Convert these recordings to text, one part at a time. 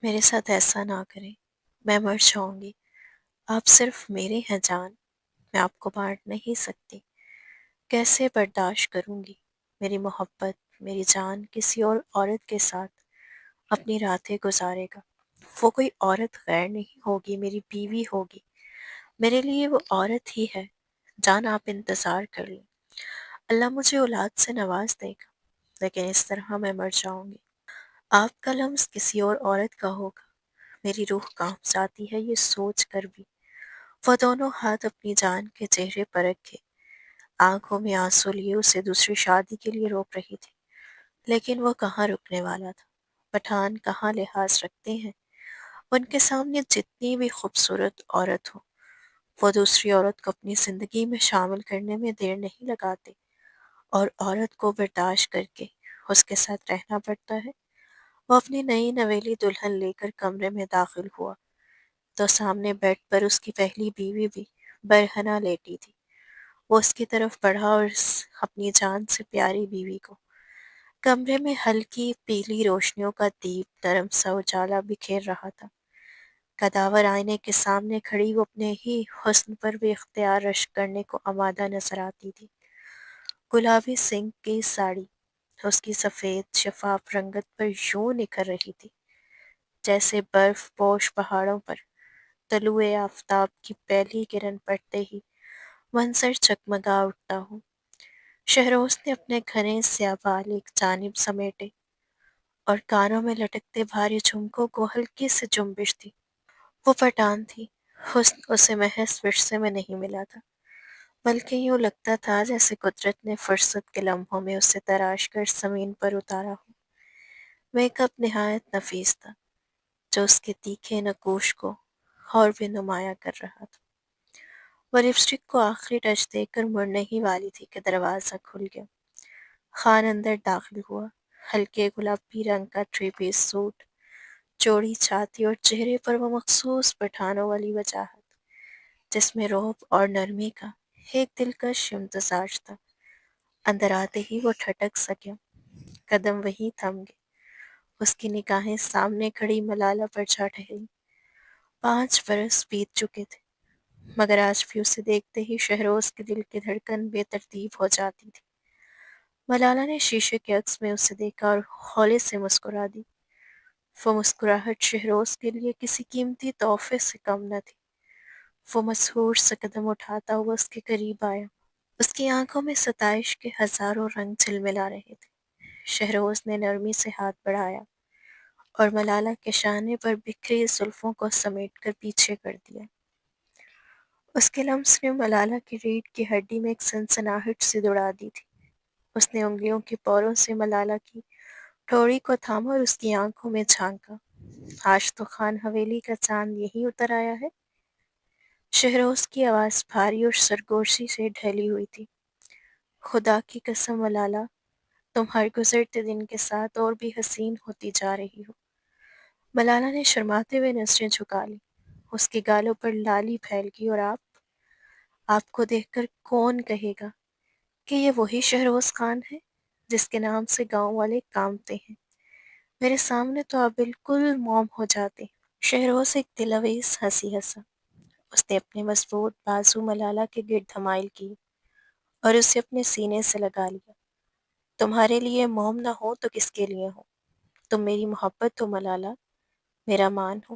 میرے ساتھ ایسا نہ کریں، میں مر جاؤں گی۔ آپ صرف میرے ہیں جان، میں آپ کو بانٹ نہیں سکتی۔ کیسے برداشت کروں گی میری محبت، میری جان کسی اور عورت کے ساتھ اپنی راتیں گزارے گا؟ وہ کوئی عورت غیر نہیں ہوگی، میری بیوی ہوگی۔ میرے لیے وہ عورت ہی ہے۔ جان آپ انتظار کر لیں، اللہ مجھے اولاد سے نواز دے گا، لیکن اس طرح میں مر جاؤں گی۔ آپ کا لمس کسی اور عورت کا ہوگا، میری روح کانپ جاتی ہے یہ سوچ کر بھی۔ وہ دونوں ہاتھ اپنی جان کے چہرے پر رکھے، آنکھوں میں آنسو لیے اسے دوسری شادی کے لیے روک رہی تھی، لیکن وہ کہاں رکنے والا تھا۔ پٹھان کہاں لحاظ رکھتے ہیں، ان کے سامنے جتنی بھی خوبصورت عورت ہو، وہ دوسری عورت کو اپنی زندگی میں شامل کرنے میں دیر نہیں لگاتے، اور عورت کو برداشت کر کے اس کے ساتھ رہنا پڑتا ہے۔ وہ اپنی نئی نویلی دلہن لے کر کمرے میں داخل ہوا تو سامنے بیڈ پر اس کی پہلی بیوی بھی برہنہ لیٹی تھی۔ وہ اس کی طرف بڑھا اور اپنی جان سے پیاری بیوی کو کمرے میں ہلکی پیلی روشنیوں کا دیپ نرم سا اجالا بکھیر رہا تھا۔ کداور آئینے کے سامنے کھڑی وہ اپنے ہی حسن پر بے اختیار رشک کرنے کو آمادہ نظر آتی تھی۔ گلابی سنک کی ساڑی اس کی سفید شفاف رنگت پر یوں نکھر رہی تھی جیسے برف پوش پہاڑوں پر طلوع آفتاب کی پہلی کرن پڑتے ہی منظر چکمگا اٹھتا ہو۔ شہروز نے اپنے گھنے سیاہ بال ایک جانب سمیٹے اور کانوں میں لٹکتے بھاری جھمکوں کو ہلکی سے جنبش دی۔ وہ پٹھان تھی، حسن اسے محض ورثے میں نہیں ملا تھا، بلکہ یوں لگتا تھا جیسے قدرت نے فرصت کے لمحوں میں اسے تراش کر زمین پر اتارا ہو۔ میک اپ نہایت نفیس تھا جو اس کے تیکھے نقوش کو اور بھی نمایاں کر رہا تھا۔ وہ لپسٹک کو آخری ٹچ دے کر مڑنے ہی والی تھی کہ دروازہ کھل گیا۔ خان اندر داخل ہوا، ہلکے گلابی رنگ کا تھری پیس سوٹ، چوڑی چھاتی اور چہرے پر وہ مخصوص پٹھانوں والی وجاہت جس میں رعب اور نرمی کا ایک دلکش امتزاج تھا۔ اندر آتے ہی وہ ٹھٹک سکیا، قدم وہیں تھم گئے۔ اس کی نگاہیں سامنے کھڑی ملالہ پر جا ٹھہری۔ 5 برس بیت چکے تھے، مگر آج بھی اسے دیکھتے ہی شہروز کے دل کی دھڑکن بے ترتیب ہو جاتی تھی۔ ملالہ نے شیشے کے عکس میں اسے دیکھا اور ہولے سے مسکرا دی۔ وہ مسکراہٹ شہروز کے لیے کسی قیمتی تحفے سے کم نہ تھی۔ وہ مسحور سے قدم اٹھاتا ہوا اس کے قریب آیا۔ اس کی آنکھوں میں ستائش کے ہزاروں رنگ جھلملا رہے تھے۔ شہروز نے نرمی سے ہاتھ بڑھایا اور ملالہ کے شانے پر بکھری زلفوں کو سمیٹ کر پیچھے کر دیا۔ اس کے لمس نے ملالہ کی ریڑھ کی ہڈی میں ایک سنسناہٹ سی دوڑا دی تھی۔ اس نے انگلیوں کے پوروں سے ملالہ کی ٹھوڑی کو تھاما اور اس کی آنکھوں میں جھانکا۔ آج تو خان حویلی کا چاند یہی اتر آیا ہے؟ شہروز کی آواز بھاری اور سرگوشی سے ڈھلی ہوئی تھی۔ خدا کی قسم ملالہ، تم ہر گزرتے دن کے ساتھ اور بھی حسین ہوتی جا رہی ہو۔ ملالہ نے شرماتے ہوئے نظریں جھکا لی۔ اس کے گالوں پر لالی پھیل گئی۔ اور آپ کو دیکھ کر کون کہے گا کہ یہ وہی شہروز خان ہے جس کے نام سے گاؤں والے کانپتے ہیں؟ میرے سامنے تو آپ بالکل موم ہو جاتے۔ شہروز ایک دلاویز ہنسی ہنسا۔ اس نے اپنے مضبوط بازو ملالہ کے گرد حمائل کی اور اسے اپنے سینے سے لگا لیا۔ تمہارے لیے موم نہ ہو تو کس کے لیے ہو؟ تم میری محبت ہو ملالہ، میرا مان ہو۔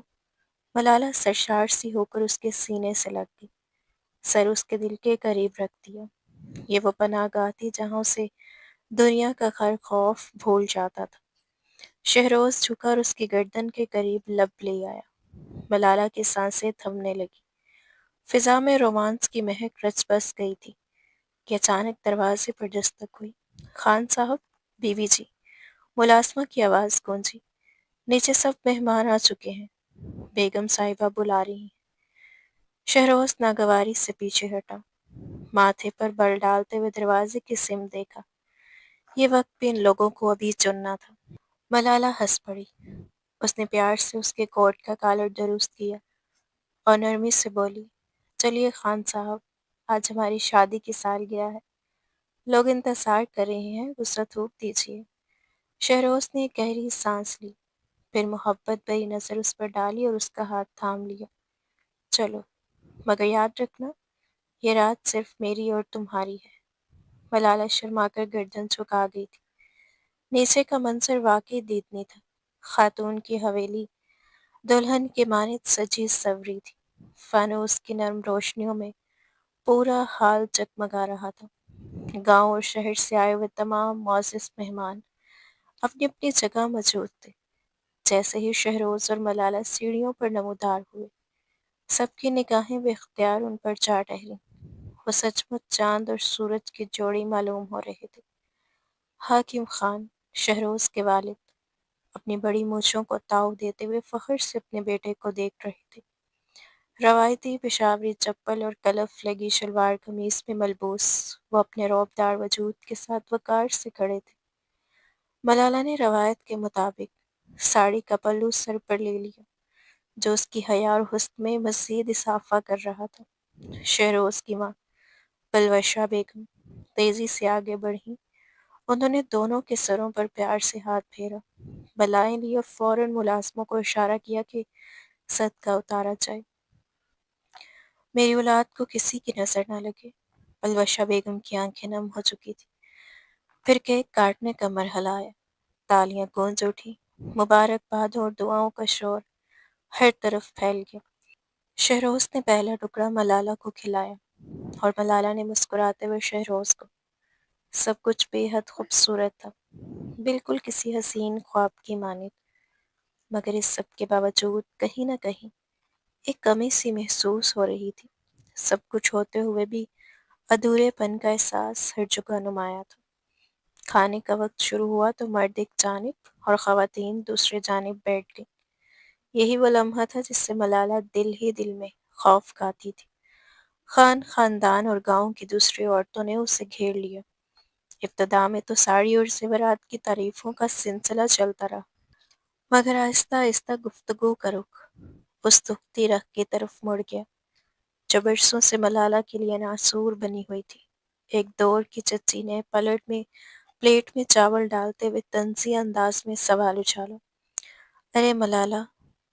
ملالہ سرشار سی ہو کر اس کے سینے سے لگ گئی، سر اس کے دل کے قریب رکھ دیا۔ یہ وہ پناہ گاہ تھی جہاں اسے دنیا کا ہر خوف بھول جاتا تھا۔ شہروز جھکا اور اس کی گردن کے قریب لب لے آیا۔ ملالہ کی سانسیں تھمنے لگی، فضا میں رومانس کی مہک رچ بس گئی تھی کہ اچانک دروازے پر دستک ہوئی۔ خان صاحب، بیوی جی، ملازمہ کی آواز گونجی۔ نیچے سب مہمان آ چکے ہیں، بیگم صاحبہ بلا رہی ہیں۔ شہروز ناگواری سے پیچھے ہٹا، ماتھے پر بل ڈالتے ہوئے دروازے کی سمت دیکھا۔ یہ وقت بھی ان لوگوں کو ابھی چننا تھا۔ ملالہ ہنس پڑی۔ اس نے پیار سے اس کے کوٹ کا کالر درست کیا اور نرمی سے بولی، چلیے خان صاحب، آج ہماری شادی کی سالگرہ ہے، لوگ انتظار کر رہے ہیں، غسل تھوک دیجیے۔ شہروز نے ایک گہری سانس لی، پھر محبت بھری نظر اس پر ڈالی اور اس کا ہاتھ تھام لیا۔ چلو، مگر یاد رکھنا، یہ رات صرف میری اور تمہاری ہے۔ ملالہ شرما کر گردن جھکا گئی تھی۔ نیچے کا منظر واقعی دیدنی تھا۔ خاتون کی حویلی دلہن کے مانند سجی سنوری تھی۔ فانوس کی نرم روشنیوں میں پورا حال جگمگا رہا تھا۔ گاؤں اور شہر سے آئے ہوئے تمام معزز مہمان اپنی اپنی جگہ موجود تھے۔ جیسے ہی شہروز اور ملالہ سیڑھیوں پر نمودار ہوئے، سب کی نگاہیں بے اختیار ان پر جا ٹہریں۔ وہ سچ مچ چاند اور سورج کی جوڑی معلوم ہو رہے تھے۔ حاکم خان، شہروز کے والد، اپنی بڑی مونچھوں کو تاؤ دیتے ہوئے فخر سے اپنے بیٹے کو دیکھ رہے تھے۔ روایتی پشاوری چپل اور کلف لگی شلوار قمیص میں ملبوس وہ اپنے رعبدار وجود کے ساتھ وقار سے کھڑے تھے۔ ملالہ نے روایت کے مطابق ساڑی کا پلو سر پر لے لیا، جو اس کی حیا اور حسن میں مزید اضافہ کر رہا تھا۔ شہروز کی ماں پلوشہ بیگم تیزی سے آگے بڑھیں۔ انہوں نے دونوں کے سروں پر پیار سے ہاتھ پھیرا، بلائیں لی اور فوراً ملازموں کو اشارہ کیا کہ صدقہ اتارا جائے۔ میری اولاد کو کسی کی نظر نہ لگے۔ پلوشہ بیگم کی آنکھیں نم ہو چکی تھی۔ پھر کیک کاٹنے کا مرحلہ آیا۔ تالیاں گونج اٹھی، مبارکباد اور دعاؤں کا شور ہر طرف پھیل گیا۔ شہروز نے پہلا ٹکڑا ملالہ کو کھلایا اور ملالہ نے مسکراتے ہوئے شہروز کو۔ سب کچھ بے حد خوبصورت تھا، بالکل کسی حسین خواب کی مانند، مگر اس سب کے باوجود کہیں نہ کہیں ایک کمی سی محسوس ہو رہی تھی۔ سب کچھ ہوتے ہوئے بھی ادھورے پن کا احساس ہر جگہ نمایاں تھا۔ کھانے کا وقت شروع ہوا تو مرد ایک جانب اور خواتین دوسرے جانب بیٹھ گئیں۔ یہی وہ لمحہ تھا جس سے ملالہ دل ہی دل میں خوف کھاتی تھی۔ خاندان اور گاؤں کی دوسری عورتوں نے اسے گھیر لیا۔ ابتدا میں تو ساڑی اور زیورات کی تعریفوں کا سلسلہ چلتا رہا، مگر آہستہ آہستہ گفتگو کا رخ اس دکھتی رخ کی طرف مڑ گیا جو برسوں سے ملالہ کے لیے ناسور بنی ہوئی تھی۔ ایک دور کی چچی نے پلیٹ میں چاول ڈالتے ہوئے طنزیہ انداز میں سوال اچھالا، ارے ملالہ،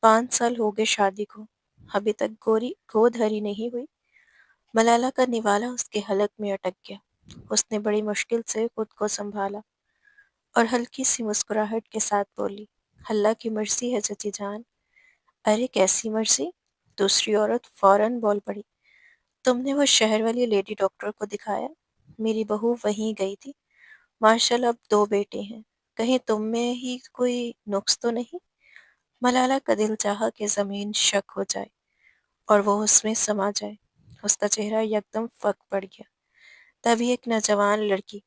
5 سال ہو گئے شادی کو، ابھی تک گود ہری نہیں ہوئی؟ ملالہ کا نوالا اس کے حلق میں اٹک گیا۔ اس نے بڑی مشکل سے خود کو سنبھالا اور ہلکی سی مسکراہٹ کے ساتھ بولی، اللہ کی مرضی ہے چچی جان۔ ارے کیسی مرضی؟ دوسری عورت فوراً بول پڑی، تم نے وہ شہر والی لیڈی ڈاکٹر کو دکھایا؟ میری بہو وہیں گئی تھی، ماشاءاللہ اب 2 بیٹے ہیں، کہیں تم میں ہی کوئی نقص تو نہیں؟ ملالہ کا دل چاہا کہ زمین شک ہو جائے اور وہ اس میں سما جائے۔ اس کا چہرہ یکدم پھک پڑ گیا۔ تبھی ایک نوجوان لڑکی،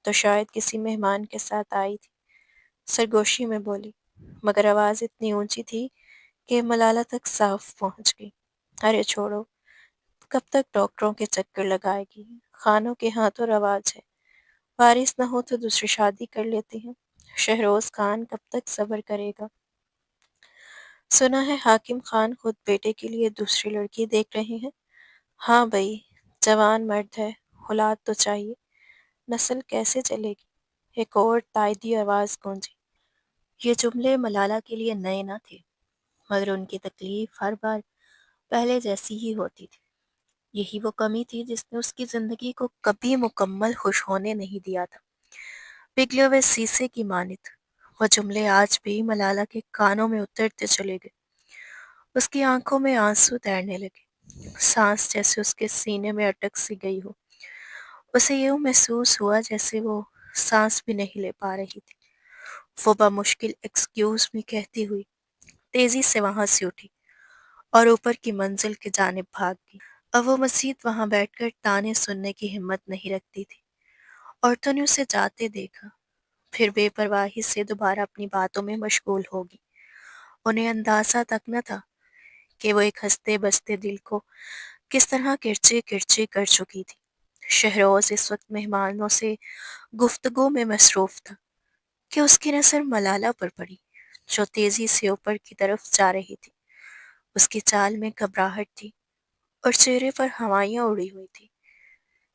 تو شاید کسی مہمان کے ساتھ آئی تھی، سرگوشی میں بولی، مگر آواز اتنی اونچی تھی کہ ملالہ تک صاف پہنچ گئی، ارے چھوڑو، کب تک ڈاکٹروں کے چکر لگائے گی؟ خانوں کے ہاں تو رواج ہے، وارث نہ ہو تو دوسری شادی کر لیتے ہیں، شہروز خان کب تک صبر کرے گا؟ سنا ہے حاکم خان خود بیٹے کے لیے دوسری لڑکی دیکھ رہے ہیں۔ ہاں بھئی، جوان مرد ہے، اولاد تو چاہیے، نسل کیسے چلے گی؟ ایک اور تائیدی آواز گونجی۔ یہ جملے ملالہ کے لیے نئے نہ تھے، مگر ان کی تکلیف ہر بار پہلے جیسی ہی ہوتی تھی۔ یہی وہ کمی تھی جس نے اس کی زندگی کو کبھی مکمل خوش ہونے نہیں دیا تھا۔ پگھلے ہوئے سیسے کی مانند وہ جملے آج بھی ملالہ کے کانوں میں اترتے چلے گئے۔ اس کی آنکھوں میں آنسو تیرنے لگے، سانس جیسے اس کے سینے میں اٹک سی گئی ہو۔ اسے یوں محسوس ہوا جیسے وہ سانس بھی نہیں لے پا رہی تھی۔ وہ بمشکل ایکسکیوز میں کہتی ہوئی تیزی سے وہاں سے اٹھی اور اوپر کی منزل کی جانب بھاگ گئی۔ اب وہ مزید وہاں بیٹھ کر تانے سننے کی ہمت نہیں رکھتی تھی۔ عورتوں نے اسے جاتے دیکھا، پھر بے پرواہی سے دوبارہ اپنی باتوں میں مشغول ہوگی۔ انہیں اندازہ تک نہ تھا کہ وہ ایک ہنستے بستے دل کو کس طرح کرچے کرچے کر چکی تھی۔ شہروز اس وقت مہمانوں سے گفتگو میں مصروف تھا کہ اس کی نظر ملالہ پر پڑی، جو تیزی سے اوپر کی طرف جا رہی تھی۔ اس کی چال میں گھبراہٹ تھی اور چہرے پر ہوائیاں اڑی ہوئی تھی۔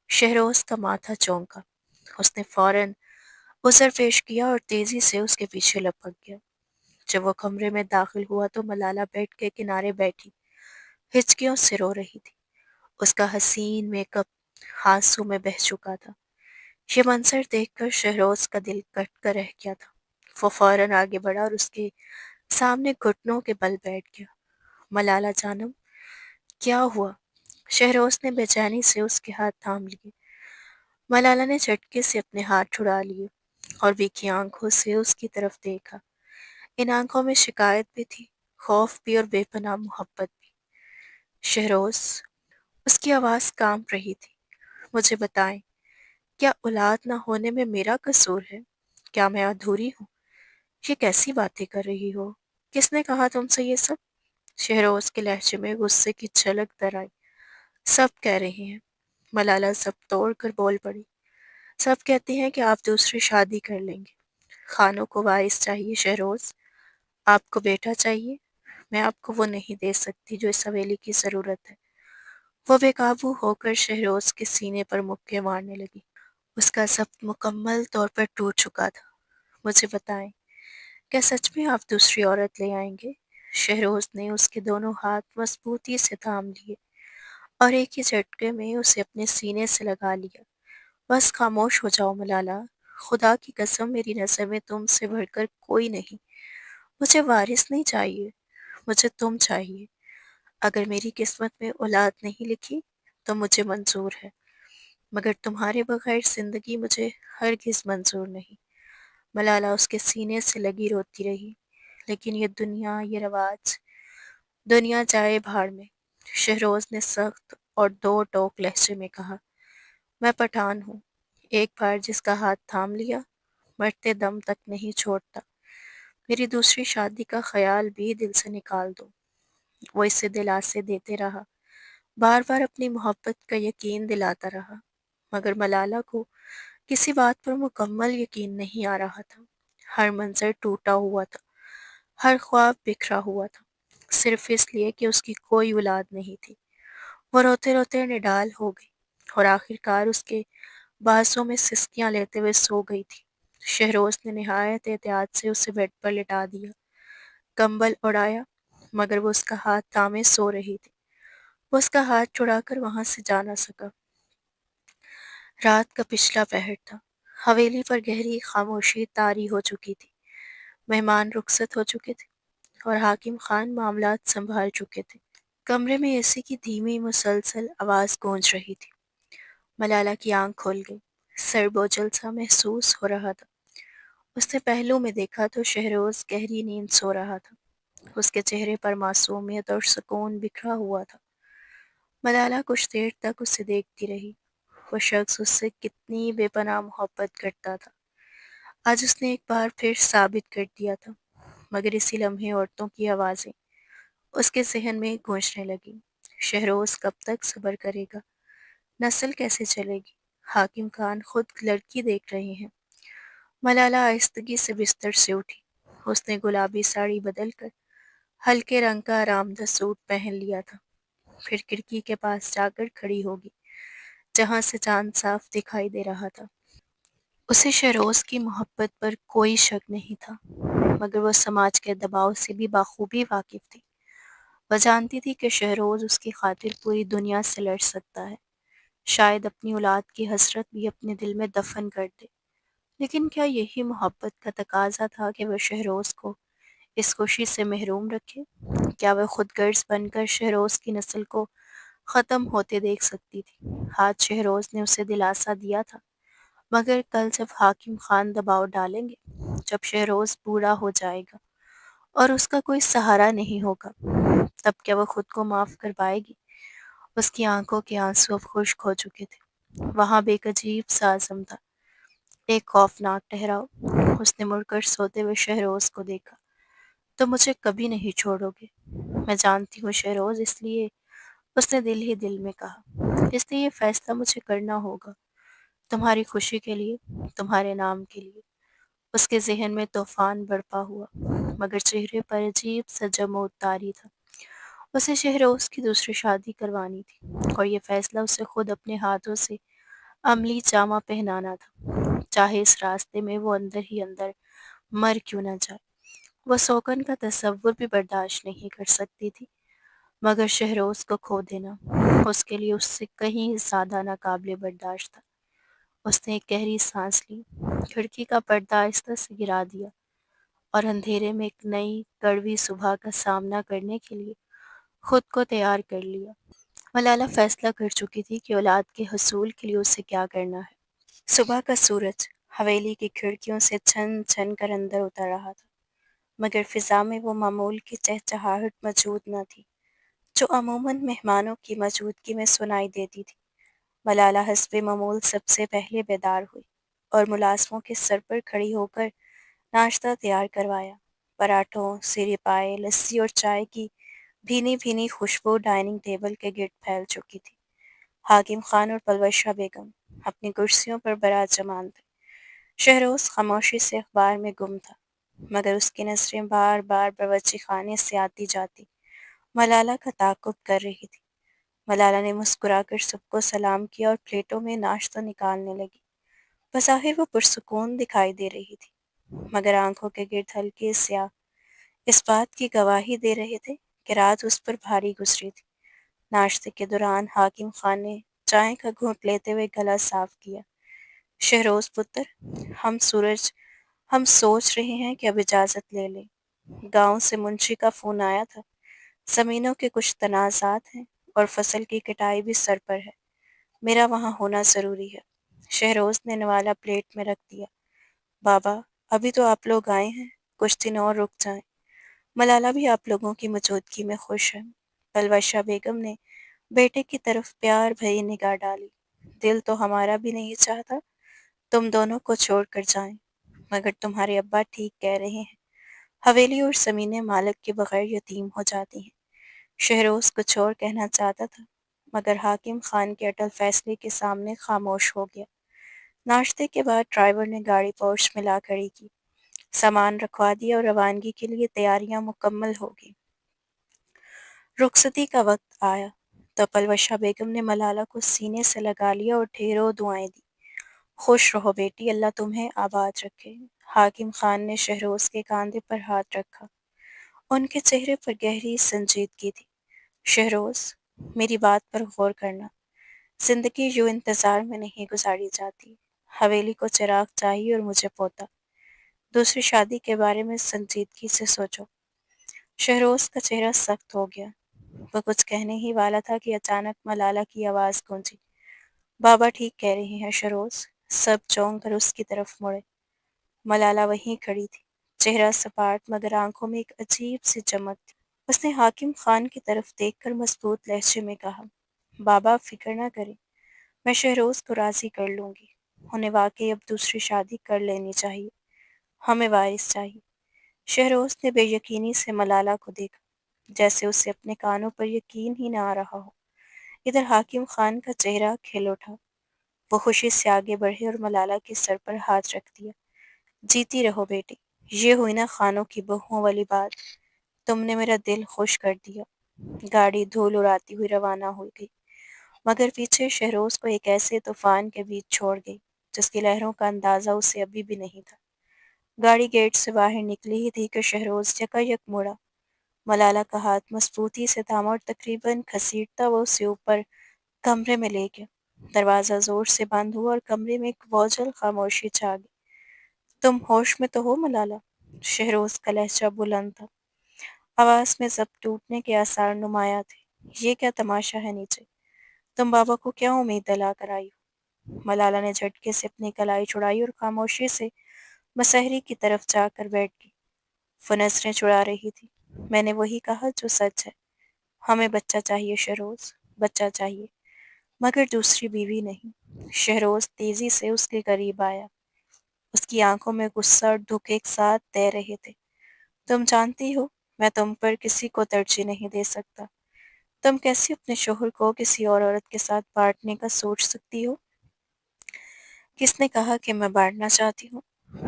شہروز کا ماتھا چونکا، اس نے فوراً عذر پیش کیا اور تیزی سے اس کے پیچھے لپک گیا۔ جب وہ کمرے میں داخل ہوا تو ملالہ بیڈ کے کنارے بیٹھی ہچکیوں سے رو رہی تھی۔ اس کا حسین میک اپ آنسو میں بہہ چکا تھا۔ یہ منظر دیکھ کر شہروز کا دل کٹ کر رہ گیا تھا۔ وہ فوراً آگے بڑھا اور اس کے سامنے گھٹنوں کے بل بیٹھ گیا۔ ملالہ جانم، کیا ہوا؟ شہروز نے بے چینی سے اس کے ہاتھ تھام لیے۔ ملالہ نے جھٹکے سے اپنے ہاتھ چھڑا لیے اور بھیگی آنکھوں سے اس کی طرف دیکھا۔ ان آنکھوں میں شکایت بھی تھی، خوف بھی اور بے پناہ محبت بھی۔ شہروز، اس کی آواز کانپ رہی تھی، مجھے بتائیں، کیا اولاد نہ ہونے میں میرا قصور ہے؟ کیا میں ادھوری ہوں؟ یہ کیسی باتیں کر رہی ہو؟ کس نے کہا تم سے یہ سب؟ شہروز کے لہجے میں غصے کی جھلک در آئی۔ سب کہہ رہے ہیں۔ ملالہ سب توڑ کر بول پڑی۔ سب کہتے ہیں کہ آپ دوسری شادی کر لیں گے۔ خانوں کو وارث چاہیے شہروز، آپ کو بیٹا چاہیے۔ میں آپ کو وہ نہیں دے سکتی جو اس حویلی کی ضرورت ہے۔ وہ بے قابو ہو کر شہروز کے سینے پر مکے مارنے لگی۔ اس کا ضبط مکمل طور پر ٹوٹ چکا تھا۔ مجھے بتائیں، کیا سچ میں آپ دوسری عورت لے آئیں گے؟ شہروز نے اس کے دونوں ہاتھ مضبوطی سے تھام لیے اور ایک ہی جھٹکے میں اسے اپنے سینے سے لگا لیا۔ بس خاموش ہو جاؤ ملالہ، خدا کی قسم میری نظر میں تم سے بڑھ کر کوئی نہیں۔ مجھے وارث نہیں چاہیے، مجھے تم چاہیے۔ اگر میری قسمت میں اولاد نہیں لکھی تو مجھے منظور ہے، مگر تمہارے بغیر زندگی مجھے ہرگز منظور نہیں۔ ملالہ اس کے سینے سے لگی روتی رہی۔ لیکن یہ دنیا، یہ رواج، دنیا جائے بھاڑ میں، شہروز نے سخت اور دو ٹوک لہجے میں کہا۔ میں پٹھان ہوں، ایک بار جس کا ہاتھ تھام لیا مرتے دم تک نہیں چھوڑتا۔ میری دوسری شادی کا خیال بھی دل سے نکال دو۔ وہ اسے دلاسے دیتے رہا، بار بار اپنی محبت کا یقین دلاتا رہا، مگر ملالہ کو کسی بات پر مکمل یقین نہیں آ رہا تھا۔ ہر منظر ٹوٹا ہوا تھا، ہر خواب بکھرا ہوا تھا، صرف اس لیے کہ اس کی کوئی اولاد نہیں تھی۔ وہ روتے روتے نڈال ہو گئی اور آخر کار اس کے بازوں میں سسکیاں لیتے ہوئے سو گئی تھی۔ شہروز نے نہایت احتیاط سے اسے بیڈ پر لٹا دیا، کمبل اڑایا، مگر وہ اس کا ہاتھ تھامے سو رہی تھی۔ وہ اس کا ہاتھ چھڑا کر وہاں سے جا نہ سکا۔ رات کا پچھلا پہر تھا، حویلی پر گہری خاموشی طاری ہو چکی تھی۔ مہمان رخصت ہو چکے تھے اور حاکم خان معاملات سنبھال چکے تھے۔ کمرے میں اے سی کی دھیمی مسلسل آواز گونج رہی تھی۔ ملالہ کی آنکھ کھل گئی، سر بوجھل سا محسوس ہو رہا تھا۔ اس نے پہلو میں دیکھا تو شہروز گہری نیند سو رہا تھا۔ اس کے چہرے پر معصومیت اور سکون بکھرا ہوا تھا۔ ملالہ کچھ دیر تک اسے دیکھتی رہی۔ وہ شخص اس سے کتنی بے پناہ محبت کرتا تھا، آج اس نے ایک بار پھر ثابت کر دیا تھا۔ مگر اسی لمحے عورتوں کی آوازیں اس کے ذہن میں گونجنے لگیں۔ شہروز کب تک صبر کرے گا؟ نسل کیسے چلے گی؟ حاکم خان خود لڑکی دیکھ رہے ہیں۔ ملالہ آہستگی سے بستر سے اٹھی۔ اس نے گلابی ساڑی بدل کر ہلکے رنگ کا آرام دہ سوٹ پہن لیا تھا، پھر کھڑکی کے پاس جا کر کھڑی ہوگی جہاں سے چاند صاف دکھائی دے رہا تھا۔ اسے شہروز کی محبت پر کوئی شک نہیں تھا، مگر وہ سماج کے دباؤ سے بھی بخوبی واقف تھی۔ وہ جانتی تھی کہ شہروز اس کی خاطر پوری دنیا سے لڑ سکتا ہے، شاید اپنی اولاد کی حسرت بھی اپنے دل میں دفن کر دے۔ لیکن کیا یہی محبت کا تقاضا تھا کہ وہ شہروز کو اس خوشی سے محروم رکھے؟ کیا وہ خود غرض بن کر شہروز کی نسل کو ختم ہوتے دیکھ سکتی تھی؟ آج شہروز نے اسے دلاسا دیا تھا، مگر کل جب حاکم خان دباؤ ڈالیں گے، جب شہروز بوڑھا ہو جائے گا اور اس کا کوئی سہارا نہیں ہوگا، تب کیا وہ خود کو معاف کر پائے گی؟ اس کی آنکھوں کے آنسو اب خشک ہو چکے تھے۔ وہاں بھی ایک عجیب سا عزم تھا، ایک خوفناک ٹھہراؤ۔ اس نے مڑ کر سوتے ہوئے شہروز کو دیکھا۔ تو مجھے کبھی نہیں چھوڑو گے؟ میں جانتی ہوں شہروز، اس لیے، اس نے دل ہی دل میں کہا، اس لیے یہ فیصلہ مجھے کرنا ہوگا، تمہاری خوشی کے لیے، تمہارے نام کے لیے۔ اس کے ذہن میں طوفان برپا ہوا، مگر چہرے پر عجیب سا جم و طاری تھا۔ اسے شہروز کی دوسری شادی کروانی تھی اور یہ فیصلہ اسے خود اپنے ہاتھوں سے عملی جامہ پہنانا تھا، چاہے اس راستے میں وہ اندر ہی اندر مر کیوں نہ جائے۔ وہ سوگن کا تصور بھی برداشت نہیں کر سکتی تھی، مگر شہروز کو کھو دینا اس کے لیے اس سے کہیں زیادہ ناقابل برداشت تھا۔ اس نے ایک گہری سانس لی، کھڑکی کا پردہ آہستہ سے گرا دیا اور اندھیرے میں ایک نئی کڑوی صبح کا سامنا کرنے کے لیے خود کو تیار کر لیا۔ ملالہ فیصلہ کر چکی تھی کہ اولاد کے حصول کے لیے اسے کیا کرنا ہے۔ صبح کا سورج حویلی کی کھڑکیوں سے چھن چھن کر اندر اتر رہا تھا، مگر فضا میں وہ معمول کی چہچہاہٹ موجود نہ تھی جو عموماً مہمانوں کی موجودگی میں سنائی دیتی تھی۔ ملالہ حسب معمول سب سے پہلے بیدار ہوئی اور ملازموں کے سر پر کھڑی ہو کر ناشتہ تیار کروایا۔ پراٹھوں، سیرے پائے، لسی اور چائے کی بھینی بھینی خوشبو ڈائننگ ٹیبل کے گرد پھیل چکی تھی۔ حاکم خان اور پلوشہ بیگم اپنی کرسیوں پر براجمان تھے۔ شہروز خاموشی سے اخبار میں گم تھا، مگر اس کی نظریں بار بار باورچی خانے سے آتی جاتی ملالہ کا تعاقب کر رہی تھی۔ ملالہ نے مسکرا کر سب کو سلام کیا اور پلیٹوں میں ناشتہ نکالنے لگی۔ بظاہر وہ پرسکون دکھائی دے رہی تھی، مگر آنکھوں کے گرد ہلکے سیاہ اس بات کی گواہی دے رہے تھے کہ رات اس پر بھاری گزری تھی۔ ناشتے کے دوران حاکم خان نے چائے کا گھونٹ لیتے ہوئے گلا صاف کیا۔ شہروز پتر، ہم سورج ہم سوچ رہے ہیں کہ اب اجازت لے لیں۔ گاؤں سے منشی کا فون آیا تھا، زمینوں کے کچھ تنازعات ہیں اور فصل کی کٹائی بھی سر پر ہے۔ میرا وہاں ہونا ضروری ہے۔ شہروز نے نوالا پلیٹ میں رکھ دیا۔ بابا، ابھی تو آپ لوگ آئے ہیں، کچھ دن اور رک جائیں۔ ملالہ بھی آپ لوگوں کی موجودگی میں خوش ہے۔ پلوشہ بیگم نے بیٹے کی طرف پیار بھری نگاہ ڈالی۔ دل تو ہمارا بھی نہیں چاہتا تم دونوں کو چھوڑ کر جائیں، مگر تمہارے ابا ٹھیک کہہ رہے ہیں، حویلی اور زمینیں مالک کے بغیر یتیم ہو جاتی ہیں۔ شہروز کچھ اور کہنا چاہتا تھا، مگر حاکم خان کے اٹل فیصلے کے سامنے خاموش ہو گیا۔ ناشتے کے بعد ڈرائیور نے گاڑی پورچ میں لا کھڑی کی، سامان رکھوا دیا اور روانگی کے لیے تیاریاں مکمل ہو گئیں۔ رخصتی کا وقت آیا تو پلوشہ بیگم نے ملالہ کو سینے سے لگا لیا اور ڈھیروں دعائیں دی۔ خوش رہو بیٹی، اللہ تمہیں آباد رکھے۔ حاکم خان نے شہروز کے کاندھے پر ہاتھ رکھا، ان کے چہرے پر گہری سنجیدگی تھی۔ شہروز، میری بات پر غور کرنا، زندگی یوں انتظار میں نہیں گزاری جاتی۔ حویلی کو چراغ چاہیے اور مجھے پوتا۔ دوسری شادی کے بارے میں سنجیدگی سے سوچو۔ شہروز کا چہرہ سخت ہو گیا۔ وہ کچھ کہنے ہی والا تھا کہ اچانک ملالہ کی آواز گونجی، بابا ٹھیک کہہ رہے ہیں شہروز۔ سب چونک کر اس کی طرف مڑے۔ ملالہ وہیں کھڑی تھی، چہرہ سپاٹ مگر آنکھوں میں ایک عجیب سی چمک تھی۔ اس نے حاکم خان کی طرف دیکھ کر مضبوط لہجے میں کہا، بابا آپ فکر نہ کریں، میں شہروز کو راضی کر لوں گی۔ انہیں واقعی اب دوسری شادی کر لینی چاہیے، ہمیں وارث چاہیے۔ شہروز نے بے یقینی سے ملالہ کو دیکھا، جیسے اسے اپنے کانوں پر یقین ہی نہ آ رہا ہو۔ ادھر حاکم خان کا چہرہ کھل اٹھا، وہ خوشی سے آگے بڑھے اور ملالہ کے سر پر ہاتھ رکھ دیا۔ جیتی رہو بیٹی، یہ ہوئی نا خانوں کی بہوؤں والی بات، تم نے میرا دل خوش کر دیا۔ گاڑی دھول اڑاتی ہوئی روانہ ہو گئی، مگر پیچھے شہروز کو ایک ایسے طوفان کے بیچ چھوڑ گئی جس کی لہروں کا اندازہ اسے ابھی بھی نہیں تھا۔ گاڑی گیٹ سے باہر نکلی ہی تھی کہ شہروز یکا یک مڑا، ملالہ کا ہاتھ مضبوطی سے تھاما اور تقریباً گھسیٹتا وہ اسے اوپر کمرے میں لے گیا۔ دروازہ زور سے بند ہوا اور کمرے میں ایک بوجھل خاموشی چھا گئی۔ تم ہوش میں تو ہو ملالہ؟ شہروز کا لہجہ بلند تھا، آواز میں ضبط ٹوٹنے کے آثار نمایاں تھے۔ یہ کیا تماشا ہے نیچے؟ تم بابا کو کیا امید دلا کر آئی ہو؟ ملالہ نے جھٹکے سے اپنی کلائی چھڑائی اور خاموشی سے مسہری کی طرف جا کر بیٹھ گئی۔ وہ نظریں چڑا رہی تھی۔ میں نے وہی کہا جو سچ ہے، ہمیں بچہ چاہیے شہروز، بچہ چاہیے، مگر دوسری بیوی نہیں۔ شہروز تیزی سے اس کے قریب آیا، اس کی آنکھوں میں غصہ اور دکھ ایک ساتھ تیر رہے تھے۔ تم جانتی ہو میں تم پر کسی کو ترجیح نہیں دے سکتا، تم کیسے اپنے شوہر کو کسی اور عورت کے ساتھ بانٹنے کا سوچ سکتی ہو؟ کس نے کہا کہ میں بانٹنا چاہتی ہوں؟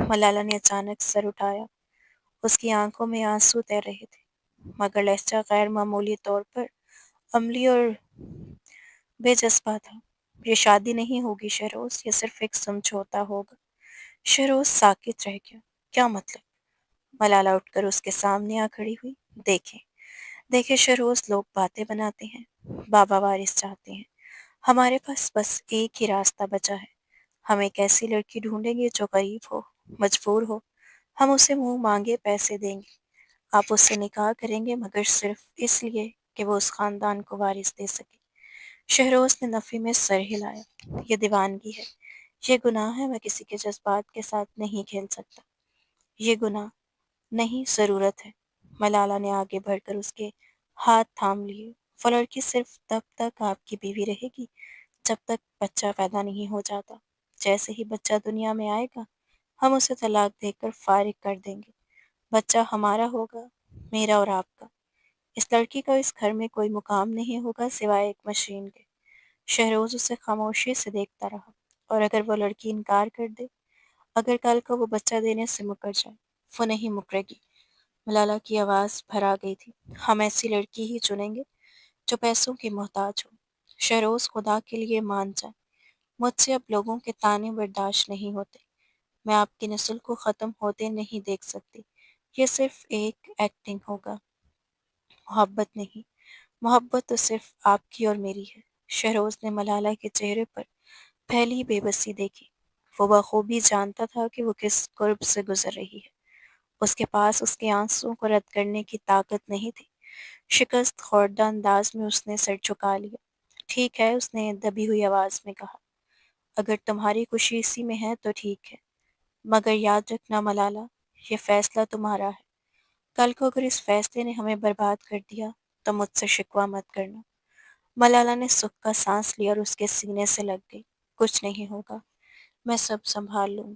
ملالہ نے اچانک سر اٹھایا، اس کی آنکھوں میں آنسو تیر رہے تھے، مگر لہجہ غیر معمولی طور پر عملی اور بے جذبہ تھا۔ یہ شادی نہیں ہوگی شہروز، یہ صرف ایک سمجھوتا ہوگا۔ شہروز ساکت رہ گیا۔ کیا مطلب؟ ملالہ اٹھ کر اس کے سامنے آ کھڑی ہوئی۔ دیکھیں دیکھیں شہروز، لوگ باتیں بناتے ہیں، بابا وارث چاہتے ہیں، ہمارے پاس بس ایک ہی راستہ بچا ہے۔ ہم ایک ایسی لڑکی ڈھونڈیں گے جو غریب ہو، مجبور ہو، ہم اسے منہ مانگے پیسے دیں گے، آپ اس سے نکاح کریں گے مگر صرف اس لیے کہ وہ اس خاندان کو وارث دے سکے۔ شہروز نے نفی میں سر ہلایا۔ یہ دیوانگی ہے، یہ گناہ ہے، میں کسی کے جذبات کے ساتھ نہیں کھیل سکتا۔ یہ گناہ نہیں، ضرورت ہے۔ ملالہ نے آگے بڑھ کر اس کے ہاتھ تھام لیے۔ وہ لڑکی صرف تب تک آپ کی بیوی رہے گی جب تک بچہ پیدا نہیں ہو جاتا۔ جیسے ہی بچہ دنیا میں آئے گا ہم اسے طلاق دے کر فارغ کر دیں گے۔ بچہ ہمارا ہوگا، میرا اور آپ کا۔ اس لڑکی کا اس گھر میں کوئی مقام نہیں ہوگا سوائے ایک مشین کے۔ شہروز اسے خاموشی سے دیکھتا رہا۔ اور اگر وہ لڑکی انکار کر دے، اگر کل کو وہ بچہ دینے سے مکر جائے؟ وہ نہیں مکرے گی۔ ملالہ کی آواز بھر آ گئی تھی۔ ہم ایسی لڑکی ہی چنیں گے جو پیسوں کی محتاج ہو۔ شہروز، خدا کے لیے مان جائیں، مجھ سے اب لوگوں کے طعنے برداشت نہیں ہوتے۔ میں آپ کی نسل کو ختم ہوتے نہیں دیکھ سکتی۔ یہ صرف ایک ایکٹنگ ہوگا، محبت نہیں۔ محبت تو صرف آپ کی اور میری ہے۔ شہروز نے ملالہ کے چہرے پر پھیلی بے بسی دیکھی۔ وہ بخوبی جانتا تھا کہ وہ کس قرب سے گزر رہی ہے۔ اس کے پاس اس کے آنسوؤں کو رد کرنے کی طاقت نہیں تھی۔ شکست خوردہ انداز میں اس نے سر جھکا لیا۔ ٹھیک ہے، اس نے دبی ہوئی آواز میں کہا، اگر تمہاری خوشی اسی میں ہے تو ٹھیک ہے، مگر یاد رکھنا ملالہ، یہ فیصلہ تمہارا ہے۔ کل کو اگر اس فیصلے نے ہمیں برباد کر دیا تو مجھ سے شکوہ مت کرنا۔ ملالہ نے سکھ کا سانس لیا اور اس کے سینے سے لگ گئی۔ کچھ نہیں ہوگا، میں سب سنبھال لوں گی۔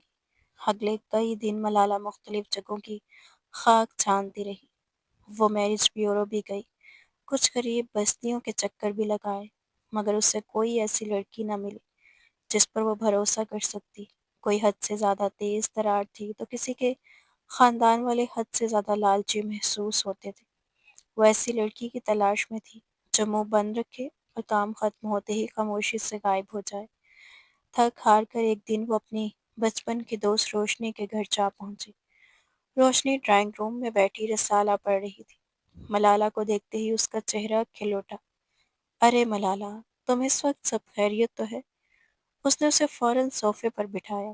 اگلے کئی دن ملالہ مختلف جگہوں کی خاک چھانتی رہی۔ وہ میرج بیورو بھی گئی، کچھ غریب بستیوں کے چکر بھی لگائے، مگر اسے کوئی ایسی لڑکی نہ ملی جس پر وہ بھروسہ کر سکتی۔ کوئی حد سے زیادہ تیز ترار تھی تو کسی کے خاندان والے حد سے زیادہ لالچی محسوس ہوتے تھے۔ وہ ایسی لڑکی کی تلاش میں تھی جو منہ بند رکھے اور کام ختم ہوتے ہی خاموشی سے غائب ہو جائے۔ تھک ہار کر ایک دن وہ اپنی بچپن کی دوست روشنی کے گھر جا پہنچی۔ روشنی ڈرائنگ روم میں بیٹھی رسالہ پڑھ رہی تھی۔ ملالہ کو دیکھتے ہی اس کا چہرہ کھل اٹھا۔ ارے ملالہ، تم اس وقت سب خیریت تو ہے؟ اس نے اسے فوراً صوفے پر بٹھایا۔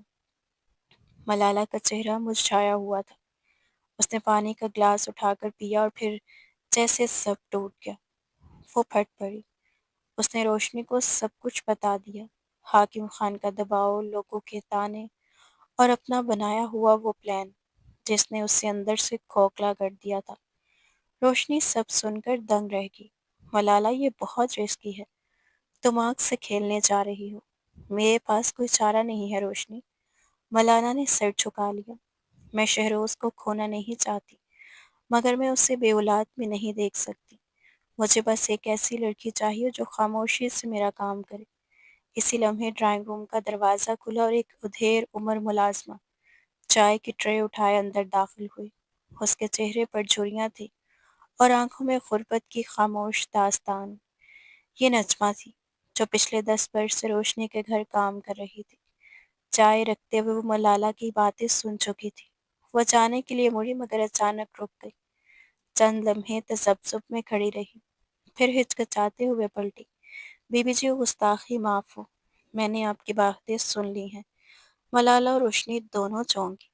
ملالہ کا چہرہ مرجھایا ہوا تھا۔ اس نے پانی کا گلاس اٹھا کر پیا اور پھر جیسے سب ٹوٹ گیا۔ وہ پھٹ پڑی۔ اس نے روشنی کو سب کچھ بتا دیا، حاکم خان کا دباؤ، لوگوں کے طعنے اور اپنا بنایا ہوا وہ پلان جس نے اسے اندر سے کھوکھلا کر دیا تھا۔ روشنی سب سن کر دنگ رہ گئی۔ ملالہ، یہ بہت رسکی ہے، تم آگ سے کھیلنے جا رہی ہو۔ میرے پاس کوئی چارہ نہیں ہے روشنی۔ ملالہ نے سر جھکا لیا۔ میں شہروز کو کھونا نہیں چاہتی، مگر میں اسے بے اولاد میں نہیں دیکھ سکتی۔ مجھے بس ایک ایسی لڑکی چاہیے جو خاموشی سے میرا کام کرے۔ اسی لمحے ڈرائنگ روم کا دروازہ کھلا اور ایک ادھیر عمر ملازمہ چائے کی ٹرے اٹھائے اندر داخل ہوئی۔ اس کے چہرے پر جھریاں تھیں اور آنکھوں میں غربت کی خاموش داستان۔ یہ نجمہ تھی جو پچھلے 10 برس سے روشنی کے گھر کام کر رہی تھی۔ چائے رکھتے ہوئے وہ ملالہ کی باتیں سن چکی تھی۔ وہ جانے کے لیے مڑی مگر اچانک رک گئی۔ چند لمحے تذبذب میں کھڑی رہی، پھر ہچکچاتے ہوئے پلٹی۔ بی بی جی، گستاخی معاف ہو، میں نے آپ کی باتیں سن لی ہیں۔ ملالہ اور روشنی دونوں چونکی۔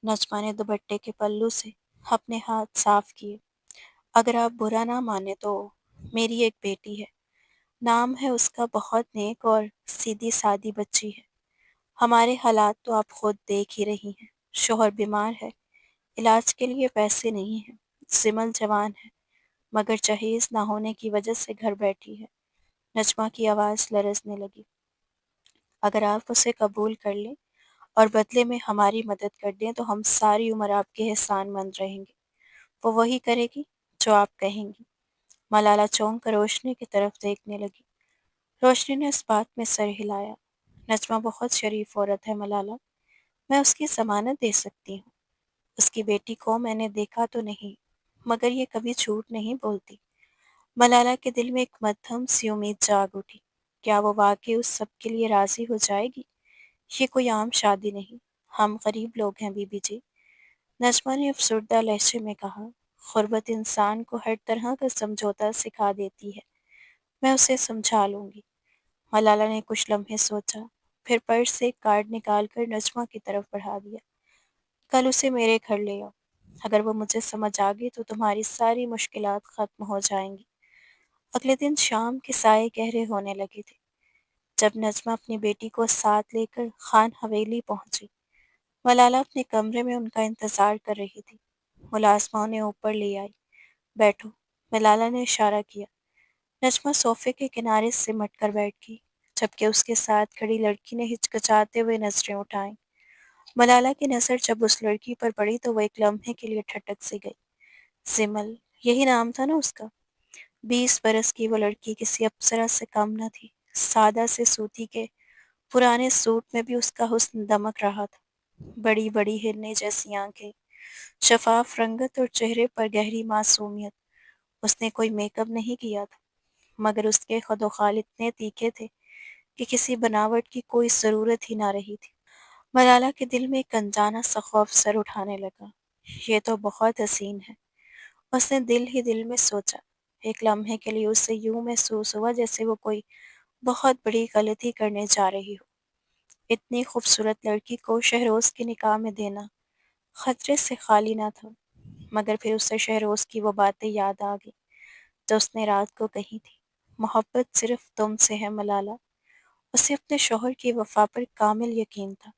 نجمہ نے دوپٹے کے پلو سے اپنے ہاتھ صاف کیے۔ اگر آپ برا نہ مانے تو میری ایک بیٹی ہے، نام ہے اس کا، بہت نیک اور سیدھی سادی بچی ہے۔ ہمارے حالات تو آپ خود دیکھ ہی رہی ہیں، شوہر بیمار ہے، علاج کے لیے پیسے نہیں ہیں، سمل جوان ہے، مگر جہیز نہ ہونے کی وجہ سے گھر بیٹھی ہے۔ نجمہ کی آواز لرزنے لگی۔ اگر آپ اسے قبول کر لیں اور بدلے میں ہماری مدد کر دیں تو ہم ساری عمر آپ کے احسان مند رہیں گے۔ وہ وہی کرے گی جو آپ کہیں گی۔ ملالہ چونک کر روشنی کی طرف دیکھنے لگی۔ روشنی نے اس بات میں سر ہلایا۔ نجمہ بہت شریف عورت ہے ملالہ، میں اس کی ضمانت دے سکتی ہوں۔ اس کی بیٹی کو میں نے دیکھا تو نہیں، مگر یہ کبھی جھوٹ نہیں بولتی۔ ملالہ کے دل میں ایک مدھم سی امید جاگ اٹھی۔ کیا وہ واقعی اس سب کے لیے راضی ہو جائے گی؟ یہ کوئی عام شادی نہیں، ہم غریب لوگ ہیں بی بی جی۔ نجمہ نے افسردہ لہجے میں کہا، غربت انسان کو ہر طرح کا سمجھوتا سکھا دیتی ہے، میں اسے سمجھا لوں گی۔ ملالہ نے کچھ لمحے سوچا، پھر پرس سے ایک کارڈ نکال کر نجمہ کی طرف بڑھا دیا۔ کل اسے میرے گھر لے آؤ، اگر وہ مجھے سمجھ آ گئی تو تمہاری ساری مشکلات ختم ہو جائیں گی۔ اگلے دن شام کے سائے گہرے ہونے لگے تھے جب نجمہ اپنی بیٹی کو ساتھ لے کر خان حویلی پہنچی۔ ملالہ اپنے کمرے میں ان کا انتظار کر رہی تھی۔ ملازمہ انہیں اوپر لے آئی۔ بیٹھو، ملالہ نے اشارہ کیا۔ نجمہ صوفے کے کنارے سمٹ کر بیٹھ گئی، جبکہ اس کے ساتھ کھڑی لڑکی نے ہچکچاتے ہوئے نظریں اٹھائیں۔ ملالہ کی نظر جب اس لڑکی پر پڑی تو وہ ایک لمحے کے لیے ٹھٹک سی گئی۔ سمل، یہی نام تھا نا اس کا؟ 20 برس کی وہ لڑکی کسی اپسرا سے کم نہ تھی۔ سادہ سے سوتی کے پرانے سوٹ میں بھی اس کا حسن دمک رہا تھا۔ بڑی بڑی ہرنیں جیسی آنکھیں، شفاف رنگت اور چہرے پر گہری معصومیت۔ اس نے کوئی میک اپ نہیں کیا تھا، مگر اس کے خد و خال اتنے تیکھے تھے کہ کسی بناوٹ کی کوئی ضرورت ہی نہ رہی تھی۔ ملالہ کے دل میں ایک انجانا سا خوف سر اٹھانے لگا۔ یہ تو بہت حسین ہے، اس نے دل ہی دل میں سوچا۔ ایک لمحے کے لیے اسے یوں محسوس ہوا جیسے وہ کوئی بہت بڑی غلطی کرنے جا رہی ہو۔ اتنی خوبصورت لڑکی کو شہروز کی نکاح میں دینا خطرے سے خالی نہ تھا، مگر پھر اسے شہروز کی وہ باتیں یاد آ گئیں جو اس نے رات کو کہی تھی۔ محبت صرف تم سے ہے ملالہ۔ اسے اپنے شوہر کی وفا پر کامل یقین تھا۔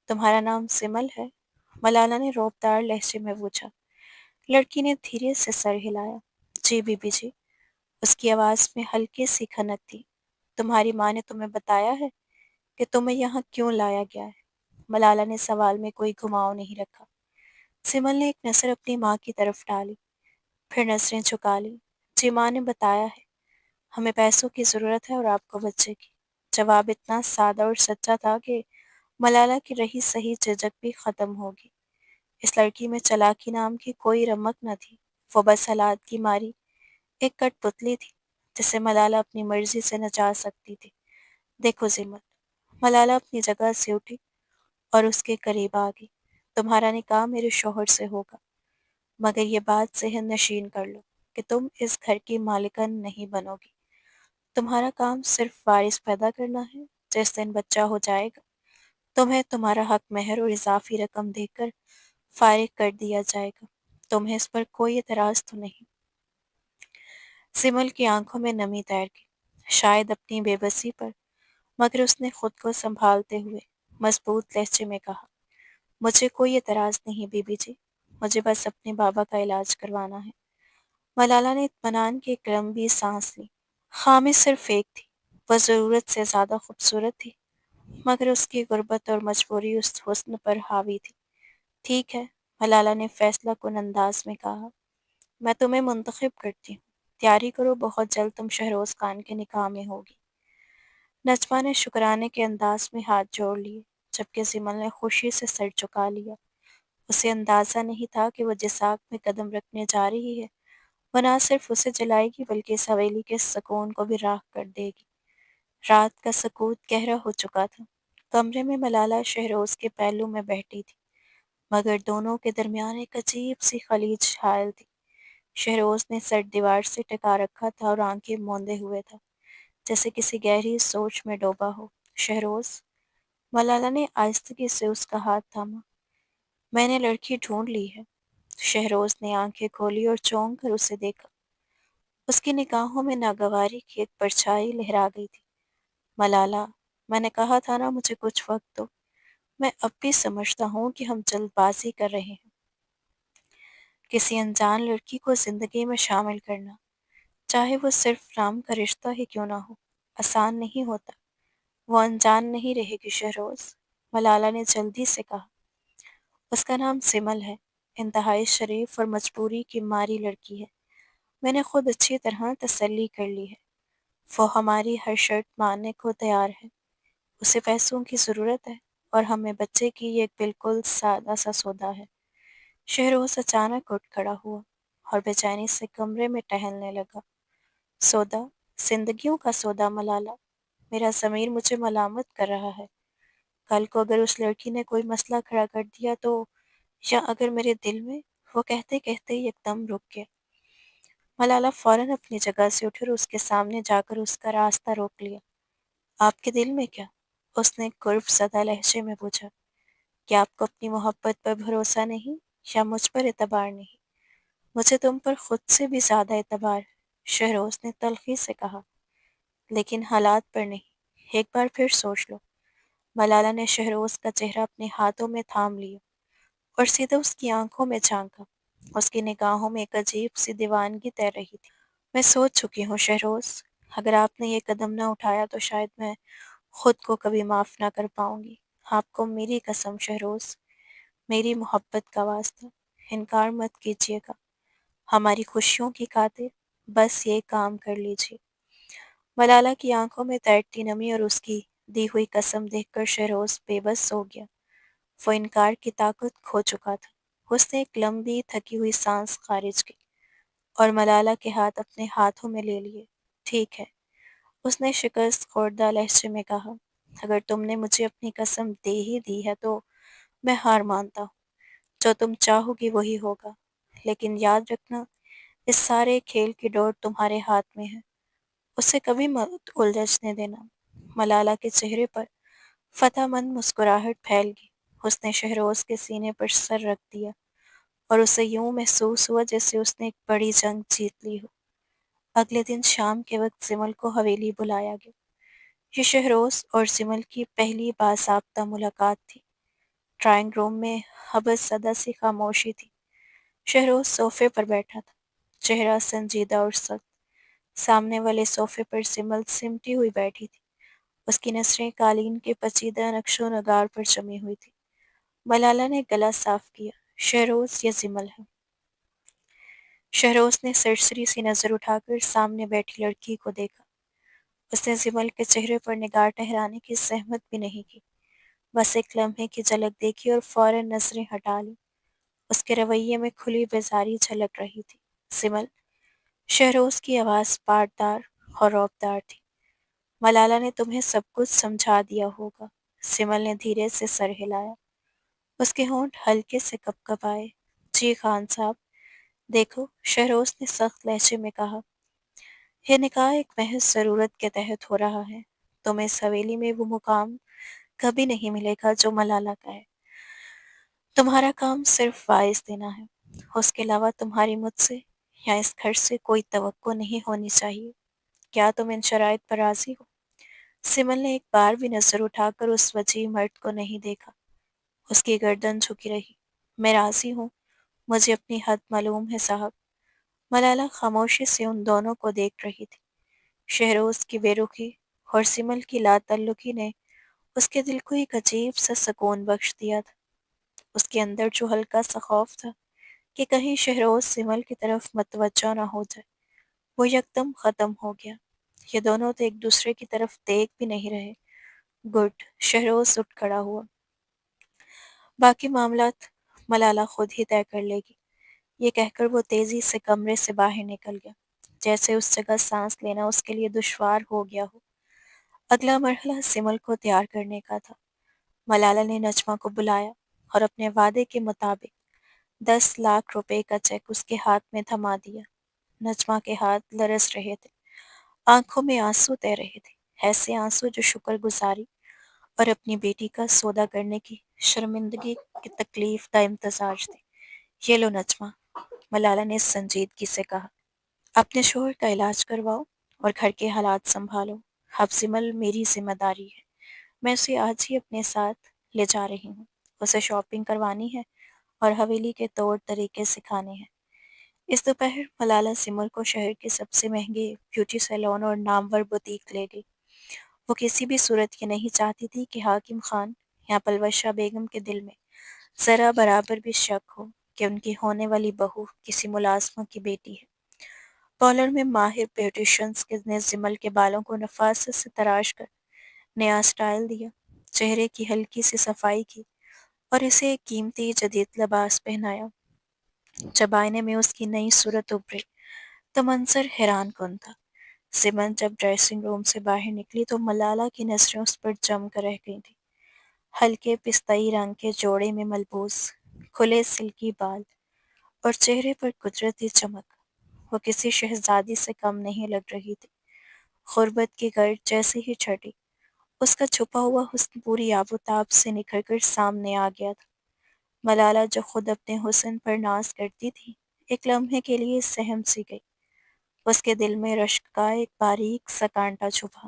تمہارا نام سمل ہے؟ ملالہ نے روبدار لہجے میں پوچھا۔ لڑکی نے دھیرے سے سر ہلایا۔ G B B G. اس کی آواز میں ہلکی سی کھنک تھی۔ تمہاری ماں نے تمہیں بتایا ہے کہ تمہیں یہاں کیوں لایا گیا ہے؟ ملالہ نے سوال میں کوئی گھماؤ نہیں رکھا۔ سمل نے ایک نظر اپنی ماں کی طرف ڈالی، پھر نظریں جھکا لی۔ جی ماں نے بتایا ہے، ہمیں پیسوں کی ضرورت ہے اور آپ کو بچے کی۔ جواب اتنا سادہ اور سچا تھا کہ ملالہ کی رہی صحیح جھجک بھی ختم ہوگی۔ اس لڑکی میں چالاکی نام کی کوئی رمق نہ تھی، وہ بس حالات کی ماری ایک کٹ پتلی تھی جسے ملالہ اپنی مرضی سے نچا سکتی تھی۔ دیکھو زمل، ملالہ اپنی جگہ سے اٹھی اور اس کے قریب آ گئی۔ تمہارا نکاح میرے شوہر سے ہوگا، مگر یہ بات ذہن نشین کر لو کہ تم اس گھر کی مالکن نہیں بنو گی۔ تمہارا کام صرف وارث پیدا کرنا ہے۔ جس دن بچہ ہو جائے گا تمہیں تمہارا حق مہر اور اضافی رقم دے کر فارغ کر دیا جائے گا۔ تمہیں اس پر کوئی اعتراض تو نہیں؟ سمل کی آنکھوں میں نمی تیر گئی، شاید اپنی بے بسی پر، مگر اس نے خود کو سنبھالتے ہوئے مضبوط لہجے میں کہا، مجھے کوئی اعتراض نہیں بی بی جی، مجھے بس اپنے بابا کا علاج کروانا ہے۔ ملالہ نے اطمینان کی ایک لمبی سانس لی۔ خامی صرف ایک تھی، وہ ضرورت سے زیادہ خوبصورت تھی، مگر اس کی غربت اور مجبوری اس حسن پر حاوی تھی۔ ٹھیک ہے، ملالہ نے فیصلہ کن انداز میں کہا، میں تمہیں منتخب کرتی ہوں، تیاری کرو، بہت جلد تم شہروز خان کے نکاح میں ہوگی۔ نجمہ نے شکرانے کے انداز میں ہاتھ جوڑ لیے، جبکہ سمل نے خوشی سے سر جھکا لیا۔ اسے اندازہ نہیں تھا کہ وہ جس آگ میں قدم رکھنے جا رہی ہے وہ نہ صرف اسے جلائے گی بلکہ اس حویلی کے سکون کو بھی راکھ کر دے گی۔ رات کا سکوت گہرا ہو چکا تھا۔ کمرے میں ملالہ شہروز کے پہلو میں بیٹھی تھی، مگر دونوں کے درمیان ایک عجیب سی خلیج حائل تھی۔ شہروز نے سر دیوار سے ٹکا رکھا تھا اور آنکھیں موندے ہوئے تھا، جیسے کسی گہری سوچ میں ڈوبا ہو۔ شہروز، ملالہ نے آہستگی سے اس کا ہاتھ تھاما، میں نے لڑکی ڈھونڈ لی ہے۔ شہروز نے آنکھیں کھولی اور چونک کر اسے دیکھا۔ اس کی نگاہوں میں ناگواری کی ایک پرچھائی لہرا گئی تھی۔ ملالہ، میں نے کہا تھا نا مجھے کچھ وقت دو، میں اب بھی سمجھتا ہوں کہ ہم جلد بازی کر رہے ہیں۔ کسی انجان لڑکی کو زندگی میں شامل کرنا، چاہے وہ صرف نام کا رشتہ ہی کیوں نہ ہو، آسان نہیں ہوتا۔ وہ انجان نہیں رہے گی شہروز، ملالہ نے جلدی سے کہا۔ اس کا نام سمل ہے، انتہائی شریف اور مجبوری کی ماری لڑکی ہے۔ میں نے خود اچھی طرح تسلی کر لی ہے، وہ ہماری ہر شرط ماننے کو تیار ہے۔ اسے پیسوں کی ضرورت ہے اور ہمیں بچے کی ایک بالکل سادہ سا سودا ہے۔ شہروز اچانک اٹھ کھڑا ہوا اور بے چینی سے کمرے میں ٹہلنے لگا۔ سودا؟ زندگیوں کا سودا ملالہ؟ میرا ضمیر مجھے ملامت کر رہا ہے۔ کل کو اگر اس لڑکی نے کوئی مسئلہ کھڑا کر دیا تو یا اگر میرے دل میں، وہ کہتے کہتے ہی ایک دم رک گیا۔ ملالہ فوراً اپنی جگہ سے اٹھی اور اس کے سامنے جا کر اس کا راستہ روک لیا۔ آپ کے دل میں کیا؟ اس نے کرب زدہ لہجے میں پوچھا۔ کیا آپ کو اپنی محبت پر بھروسہ نہیں یا مجھ پر اعتبار نہیں؟ مجھے تم پر خود سے بھی زیادہ اعتبار، شہروز نے تلخی سے کہا، لیکن حالات پر نہیں۔ ایک بار پھر سوچ لو۔ ملالہ نے شہروز کا چہرہ اپنے ہاتھوں میں تھام لیا اور سیدھا اس کی آنکھوں میں جھانکا۔ اس کی نگاہوں میں ایک عجیب سی دیوانگی تیر رہی تھی۔ میں سوچ چکی ہوں شہروز، اگر آپ نے یہ قدم نہ اٹھایا تو شاید میں خود کو کبھی معاف نہ کر پاؤں گی۔ آپ کو میری قسم شہروز، میری محبت کا واسطہ، انکار مت کیجیے گا۔ ہماری خوشیوں کی خاطر بس یہ کام کر لیجیے۔ ملالہ کی آنکھوں میں تیرتی نمی اور اس کی دی ہوئی قسم دیکھ کر شہروز بے بس ہو گیا۔ وہ انکار کی طاقت کھو چکا تھا۔ اس نے ایک لمبی تھکی ہوئی سانس خارج کی اور ملالہ کے ہاتھ اپنے ہاتھوں میں لے لیے۔ ٹھیک ہے، اس نے شکست خوردہ لہجے میں کہا، اگر تم نے مجھے اپنی قسم دے ہی دی ہے تو میں ہار مانتا ہوں۔ جو تم چاہو گی وہی ہوگا، لیکن یاد رکھنا اس سارے کھیل کی ڈور تمہارے ہاتھ میں ہے، اسے کبھی مت الجھنے دینا۔ ملالہ کے چہرے پر فتح مند مسکراہٹ پھیل گئی۔ اس نے شہروز کے سینے پر سر رکھ دیا اور اسے یوں محسوس ہوا جیسے اس نے ایک بڑی جنگ جیت لی ہو۔ اگلے دن شام کے وقت سمل کو حویلی بلایا گیا۔ یہ شہروز اور سمل کی پہلی باضابطہ ملاقات تھی۔ ڈرائنگ روم میں حبس زدہ سی خاموشی تھی۔ شہروز صوفے پر بیٹھا تھا، چہرہ سنجیدہ اور سخت۔ سامنے والے صوفے پر سمل سمٹی ہوئی بیٹھی تھی، اس کی نظریں قالین کے پیچیدہ نقش و نگار پر جمی ہوئی تھی۔ ملالہ نے گلا صاف کیا، شہروز یہ سمل ہے۔ شہروز نے سرسری سی نظر اٹھا کر سامنے بیٹھی لڑکی کو دیکھا۔ اس نے سمل کے چہرے پر نگاہ ٹھہرانے کی زحمت بھی نہیں کی، بس ایک لمحے کی جھلک دیکھی اور فوراً نظریں ہٹا لیں۔ اس کے رویے میں کھلی بیزاری جھلک رہی تھی۔ سمل، شہروز کی آواز پاردار اور رعبدار تھی۔ ملالہ نے تمہیں سب کچھ سمجھا دیا ہوگا۔ سمل نے دھیرے سے سر ہلایا۔ اس کے ہونٹ ہلکے سے کپ کپائے۔ جی خان صاحب، دیکھو، شہروز نے سخت لہجے میں کہا، یہ نکاح ایک محض ضرورت کے تحت ہو رہا ہے۔ تمہیں اس حویلی میں وہ مقام کبھی نہیں ملے گا جو ملالہ کا ہے۔ تمہارا کام صرف واعظ دینا ہے، اس کے علاوہ تمہاری مجھ سے یا اس گھر سے کوئی توقع نہیں ہونی چاہیے۔ کیا تم ان شرائط پر راضی ہو؟ سمل نے ایک بار بھی نظر اٹھا کر اس وجیح مرد کو نہیں دیکھا۔ اس کی گردن جھکی رہی۔ میں راضی ہوں، مجھے اپنی حد معلوم ہے صاحب۔ ملالہ خاموشی سے ان دونوں کو دیکھ رہی تھی۔ شہروز کی بے رخی اور سمل کی لا تعلقی نے اس کے دل کو ایک عجیب سا سکون بخش دیا تھا۔ اس کے اندر جو ہلکا سا خوف تھا کہ کہیں شہروز سمل کی طرف متوجہ نہ ہو جائے، وہ یکدم ختم ہو گیا۔ یہ دونوں تو ایک دوسرے کی طرف دیکھ بھی نہیں رہے۔ گڈ، شہروز اٹھ کھڑا ہوا۔ باقی معاملات ملالہ خود ہی طے کر لے گی، یہ کہہ کر وہ تیزی سے کمرے سے باہر نکل گیا، جیسے اس جگہ سانس لینا اس کے لیے دشوار ہو گیا ہو۔ اگلا مرحلہ سمل کو تیار کرنے کا تھا۔ ملالہ نے نجمہ کو بلایا اور اپنے وعدے کے مطابق 10 لاکھ روپے کا چیک اس کے ہاتھ میں تھما دیا۔ نجمہ کے ہاتھ لرز رہے تھے، آنکھوں میں آنسو تیر رہے تھے، ایسے آنسو جو شکر گزاری اور اپنی بیٹی کا سودا کرنے کی شرمندگی کی تکلیف کا امتزاج تھے۔ یہ لو نجمہ، ملالہ نے سنجیدگی سے کہا، اپنے شوہر کا علاج کرواؤ اور گھر کے حالات سنبھالو۔ اب سمل میری ذمہ داری ہے، میں اسے آج ہی اپنے ساتھ لے جا رہی ہوں۔ اسے شاپنگ کروانی ہے اور حویلی کے طور طریقے سکھانے ہیں۔ اس دوپہر ملالہ سمل کو شہر کے سب سے مہنگے بیوٹی سیلون اور نامور بوتیک لے گئی۔ وہ کسی بھی صورت یہ نہیں چاہتی تھی کہ حاکم خان یا پلوشہ بیگم کے دل میں ذرا برابر بھی شک ہو کہ ان کی ہونے والی بہو کسی ملازمہ کی بیٹی ہے۔ پارلر میں ماہر بیوٹیشنز نے سمل کے بالوں کو نفاست سے تراش کر نیا سٹائل دیا، چہرے کی ہلکی سی صفائی کی اور اسے ایک قیمتی جدید لباس پہنایا۔ جب آئینے میں اس کی نئی صورت ابھری تو منظر حیران کن تھا۔ سمن جب ڈریسنگ روم سے باہر نکلی تو ملالہ کی نظریں اس پر جم کر رہ گئی تھیں۔ ہلکے پستئی رنگ کے جوڑے میں ملبوس کھلے سلکی بال اور چہرے پر قدرتی چمک۔ وہ کسی شہزادی سے کم نہیں لگ رہی تھی۔ غربت کی گرد جیسے ہی چھٹی، اس کا چھپا ہوا حسن پوری آب و تاب سے نکھر کر سامنے آ گیا تھا۔ ملالہ جو خود اپنے حسن پر ناز کرتی تھی، ایک لمحے کے لیے سہم سی گئی۔ اس کے دل میں رشک کا ایک باریک سا کانٹا چھپا۔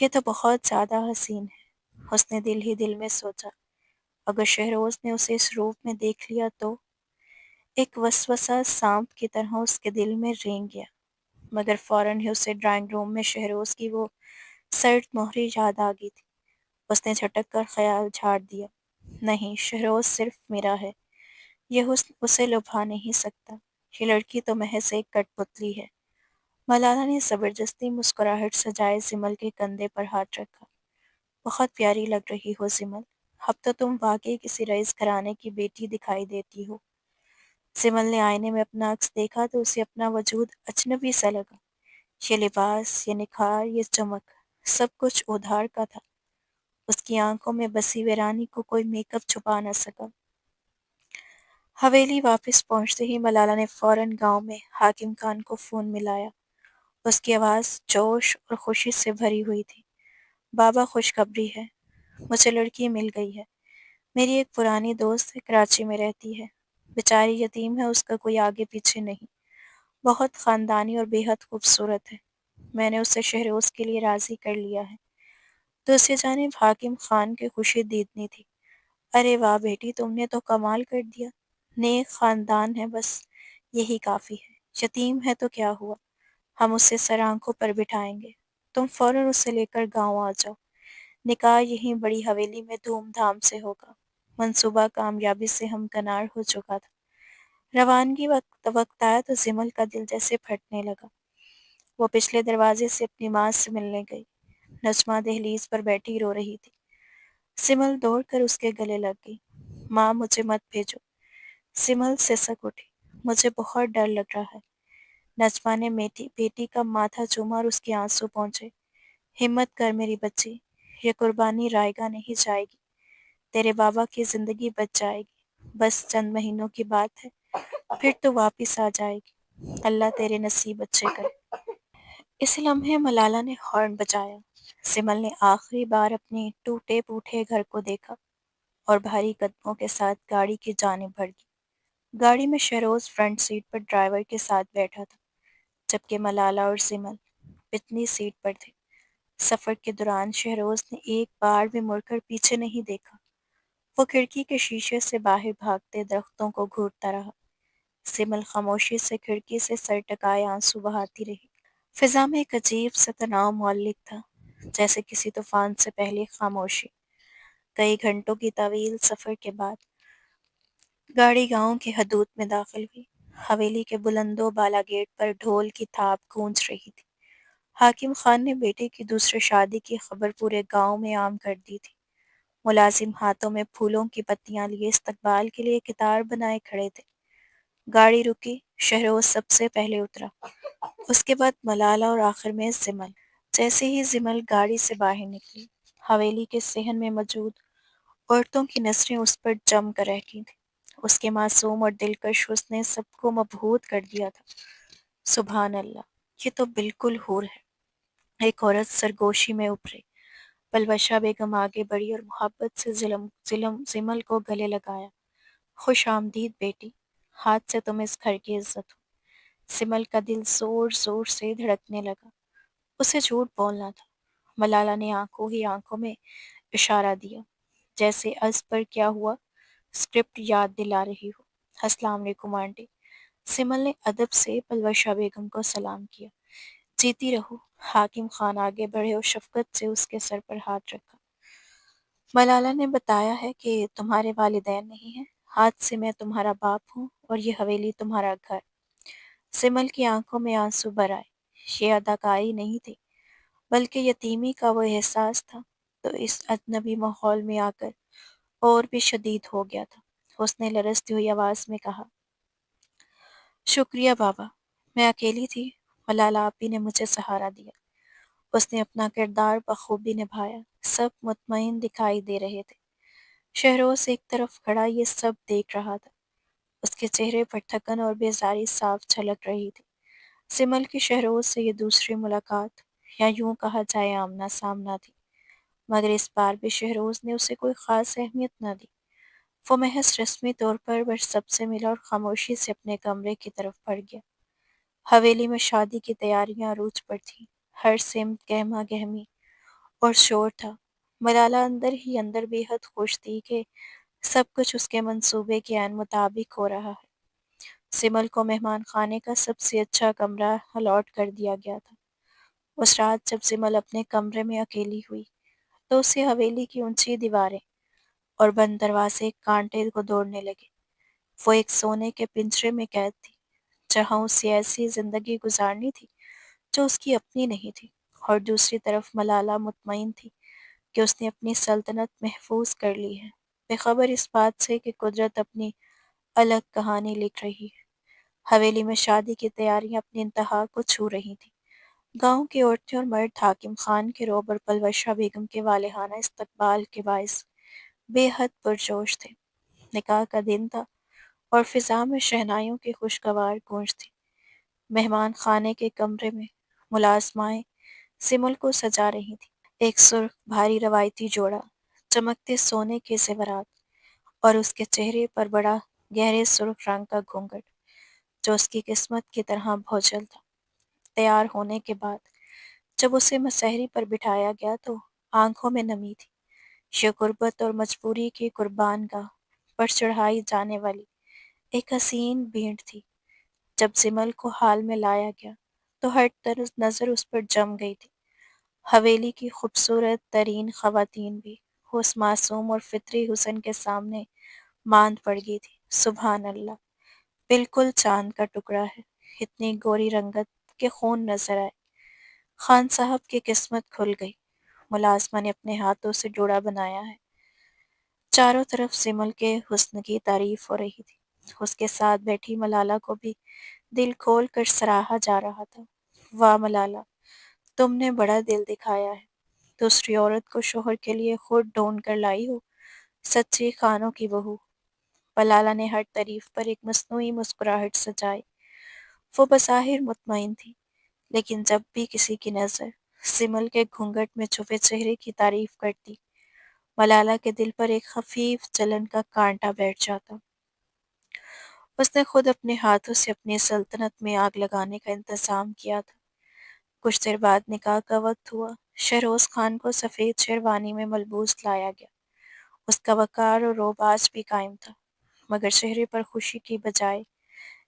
یہ تو بہت زیادہ حسین ہے، اس نے دل ہی دل میں سوچا۔ اگر شہروز نے اسے اس روپ میں دیکھ لیا تو؟ ایک وسوسہ سانپ کی طرح اس کے دل میں رینگ گیا، مگر فوراً ہی اسے ڈرائنگ روم میں شہروز کی وہ سرد مہری یاد آ گئی تھی۔ اس نے جھٹک کر خیال جھاڑ دیا، نہیں، شہروز صرف میرا ہے، یہ حسن اسے لبھا نہیں سکتا، یہ لڑکی تو محض ایک کٹ پتلی ہے۔ ملالہ نے زبردستی مسکراہٹ سجائے سمل کے کندھے پر ہاتھ رکھا۔ بہت پیاری لگ رہی ہو سمل، اب تو تم واقعی کسی رئیس گھرانے کی بیٹی دکھائی دیتی ہو۔ سمل نے آئینے میں اپنا عکس دیکھا تو اسے اپنا وجود اجنبی سا لگا۔ یہ لباس، یہ نکھار، یہ چمک، سب کچھ ادھار کا تھا۔ اس کی آنکھوں میں بسی ویرانی کو کوئی میک اپ چھپا نہ سکا۔ حویلی واپس پہنچتے ہی ملالہ نے فوراً گاؤں میں حاکم خان کو فون ملایا۔ اس کی آواز جوش اور خوشی سے بھری ہوئی تھی۔ بابا، خوشخبری ہے، مجھے لڑکی مل گئی ہے۔ میری ایک پرانی دوست کراچی میں رہتی ہے، بیچاری یتیم ہے، اس کا کوئی آگے پیچھے نہیں، بہت خاندانی اور بے حد خوبصورت ہے۔ میں نے اسے شہروز کے لیے راضی کر لیا ہے۔ تو اسے جانب حاکم خان کی خوشی دیدنی تھی۔ ارے واہ بیٹی، تم نے تو کمال کر دیا، نیک خاندان ہے، بس یہی کافی ہے۔ یتیم ہے تو کیا ہوا، ہم اسے سر آنکھوں پر بٹھائیں گے، تم فوراً اسے لے کر گاؤں آ جاؤ۔ نکاح یہیں بڑی حویلی میں دھوم دھام سے ہوگا۔ منصوبہ کامیابی سے ہمکنار ہو چکا تھا۔ روانگی وقت آیا تو زمل کا دل جیسے پھٹنے لگا۔ وہ پچھلے دروازے سے اپنی ماں سے ملنے گئی۔ نجمہ دہلیز پر بیٹھی رو رہی تھی۔ سمل دوڑ کر اس کے گلے لگ گئی۔ ماں، مجھے مت بھیجو۔ سمل سسک اٹھی۔ مجھے بہت ڈر لگ رہا ہے۔ نجمہ نے بیٹی کا ماتھا چوما اور اس کے آنسو پہنچے۔ ہمت کر میری بچی، یہ قربانی رائے گاہ نہیں جائے گی، تیرے بابا کی زندگی بچ جائے گی، بس چند مہینوں کی بات ہے، پھر تو واپس آ جائے گی، اللہ تیرے نصیب اچھے کرے۔ اس لمحے ملالہ نے ہارن بجایا۔ سمل نے آخری بار اپنے ٹوٹے پھوٹے گھر کو دیکھا اور بھاری قدموں کے ساتھ گاڑی کی جانب بڑھ گئی۔ گاڑی میں شہروز فرنٹ سیٹ پر ڈرائیور کے ساتھ بیٹھا تھا، جبکہ ملالہ اور سمل پچھلی سیٹ پر تھے۔ سفر کے دوران شہروز نے ایک بار بھی مڑ کر پیچھے نہیں دیکھا۔ وہ کھڑکی کے شیشے سے باہر بھاگتے درختوں کو گھورتا رہا۔ سمل خاموشی سے کھڑکی سے سر ٹکائے آنسو بہاتی رہی۔ فضا میں ایک عجیب سا تناؤ معلق تھا، جیسے کسی طوفان سے پہلے خاموشی۔ کئی گھنٹوں کی طویل سفر کے بعد گاڑی گاؤں کی حدود میں داخل ہوئی۔ حویلی کے بلند و بالا گیٹ پر ڈھول کی تھاپ گونج رہی تھی۔ حاکم خان نے بیٹے کی دوسری شادی کی خبر پورے گاؤں میں عام کر دی تھی۔ ملازم ہاتھوں میں پھولوں کی پتیاں لیے استقبال کے لیے قطار بنائے کھڑے تھے۔ گاڑی رکی، شہروز سب سے پہلے اترا، اس کے بعد ملالہ اور آخر میں زمل۔ جیسے ہی زمل گاڑی سے باہر نکلی، حویلی کے صحن میں موجود عورتوں کی نظریں اس پر جم کر رہتی تھیں۔ اس کے معصوم اور دلکش حسن نے سب کو مبہوت کر دیا تھا۔ سبحان اللہ، یہ تو بالکل حور ہے۔ ایک عورت سرگوشی میں ابھری۔ پلوشہ بیگم آگے بڑھی اور محبت سے زمل کو گلے لگایا۔ خوش آمدید بیٹی، ہاتھ سے تم اس گھر کی عزت ہو۔ سمل کا دل زور زور سے دھڑکنے لگا۔ اسے جھوٹ بولنا تھا۔ ملالہ نے آنکھوں ہی آنکھوں میں اشارہ دیا، جیسے از پر کیا ہوا اسکرپٹ یاد دلا رہی ہو۔ السلام علیکم آنٹی۔ سمل نے ادب سے پلوشہ بیگم کو سلام کیا۔ جیتی رہو۔ حاکم خان آگے بڑھے اور شفقت سے اس کے سر پر ہاتھ رکھا۔ ملالہ نے بتایا ہے کہ تمہارے والدین نہیں ہیں، آج سے میں تمہارا باپ ہوں اور یہ حویلی تمہارا گھر۔ سمل کی آنکھوں میں آنسو بھر آئے۔ یہ اداکاری نہیں تھی، بلکہ یتیمی کا وہ احساس تھا تو اس اجنبی ماحول میں آ کر اور بھی شدید ہو گیا تھا۔ اس نے لرزتی ہوئی آواز میں کہا، شکریہ بابا، میں اکیلی تھی، ملالہ آپی نے مجھے سہارا دیا۔ اس نے اپنا کردار بخوبی نبھایا، سب مطمئن دکھائی دے رہے تھے۔ شہروز ایک طرف کھڑا یہ سب دیکھ رہا تھا۔ اس کے چہرے پر تھکن اور بیزاری صاف جھلک رہی تھی۔ سمل کی شہروز سے یہ دوسری ملاقات، یا یوں کہا جائے آمنا سامنا تھی، مگر اس بار بھی شہروز نے اسے کوئی خاص اہمیت نہ دی۔ وہ محض رسمی طور پر بس سب سے ملا اور خاموشی سے اپنے کمرے کی طرف بڑھ گیا۔ حویلی میں شادی کی تیاریاں عروج پر تھیں۔ ہر سمت گہما گہمی اور شور تھا۔ ملالہ اندر ہی اندر بے حد خوش تھی کہ سب کچھ اس کے منصوبے کے عین مطابق ہو رہا ہے۔ سمل کو مہمان خانے کا سب سے اچھا کمرہ الاٹ کر دیا گیا تھا۔ اس رات جب سمل اپنے کمرے میں اکیلی ہوئی تو اسے حویلی کی اونچی دیواریں اور بند دروازے کانٹے کو دوڑنے لگے۔ وہ ایک سونے کے پنجرے میں قید تھی، جہاں اسے ایسی زندگی گزارنی تھی جو اس کی اپنی نہیں تھی، اور دوسری طرف ملالہ مطمئن تھی کہ اس نے اپنی سلطنت محفوظ کر لی ہے، بے خبر اس بات سے کہ قدرت اپنی الگ کہانی لکھ رہی ہے۔ حویلی میں شادی کی تیاریاں اپنی انتہا کو چھو رہی تھیں۔ گاؤں کی عورتیں اور مرد حاکم خان کے روب اور پلوشہ بیگم کے والہانہ استقبال کے باعث بے حد پرجوش تھے۔ نکاح کا دن تھا اور فضا میں شہنائیوں کی خوشگوار گونج تھی۔ مہمان خانے کے کمرے میں ملازمائیں سمل کو سجا رہی تھیں۔ ایک سرخ بھاری روایتی جوڑا، چمکتے سونے کے زیورات، اور اس کے چہرے پر بڑا گہرے سرخ رنگ کا گھونگھٹ جو اس کی قسمت کی طرح بھوچل تھا۔ تیار ہونے کے بعد جب اسے مسہری پر بٹھایا گیا تو آنکھوں میں نمی تھی۔ یہ غربت اور مجبوری کی قربان گاہ پر چڑھائی جانے والی ایک حسین بھیڑ تھی۔ جب سمل کو حال میں لایا گیا تو ہر طرز نظر اس پر جم گئی تھی۔ حویلی کی خوبصورت ترین خواتین بھی اس معصوم اور فطری حسن کے سامنے ماند پڑ گئی تھی۔ سبحان اللہ! بالکل چاند کا ٹکڑا ہے، اتنی گوری رنگت کہ خون نظر آئے۔ خان صاحب کی قسمت کھل گئی۔ ملازمہ نے اپنے ہاتھوں سے جوڑا بنایا ہے۔ چاروں طرف سمل کے حسن کی تعریف ہو رہی تھی۔ اس کے ساتھ بیٹھی ملالہ کو بھی دل کھول کر سراہا جا رہا تھا۔ واہ ملالہ! تم نے بڑا دل دکھایا ہے۔ دوسری عورت کو شوہر کے لیے خود ڈھونڈ کر لائی ہو، سچی خانوں کی بہو۔ ملالہ نے ہر تعریف پر ایک مصنوعی مسکراہٹ سجائی۔ وہ بظاہر مطمئن تھی، لیکن جب بھی کسی کی نظر سمل کے گھونگھٹ میں چھپے چہرے کی تعریف کرتی، ملالہ کے دل پر ایک خفیف جلن کا کانٹا بیٹھ جاتا۔ اس نے خود اپنے ہاتھوں سے اپنی سلطنت میں آگ لگانے کا انتظام کیا تھا۔ کچھ دیر بعد نکاح کا وقت ہوا۔ شہروز خان کو سفید شیروانی میں ملبوس لایا گیا۔ اس کا وقار اور رعب آج بھی قائم تھا، مگر چہرے پر خوشی کی بجائے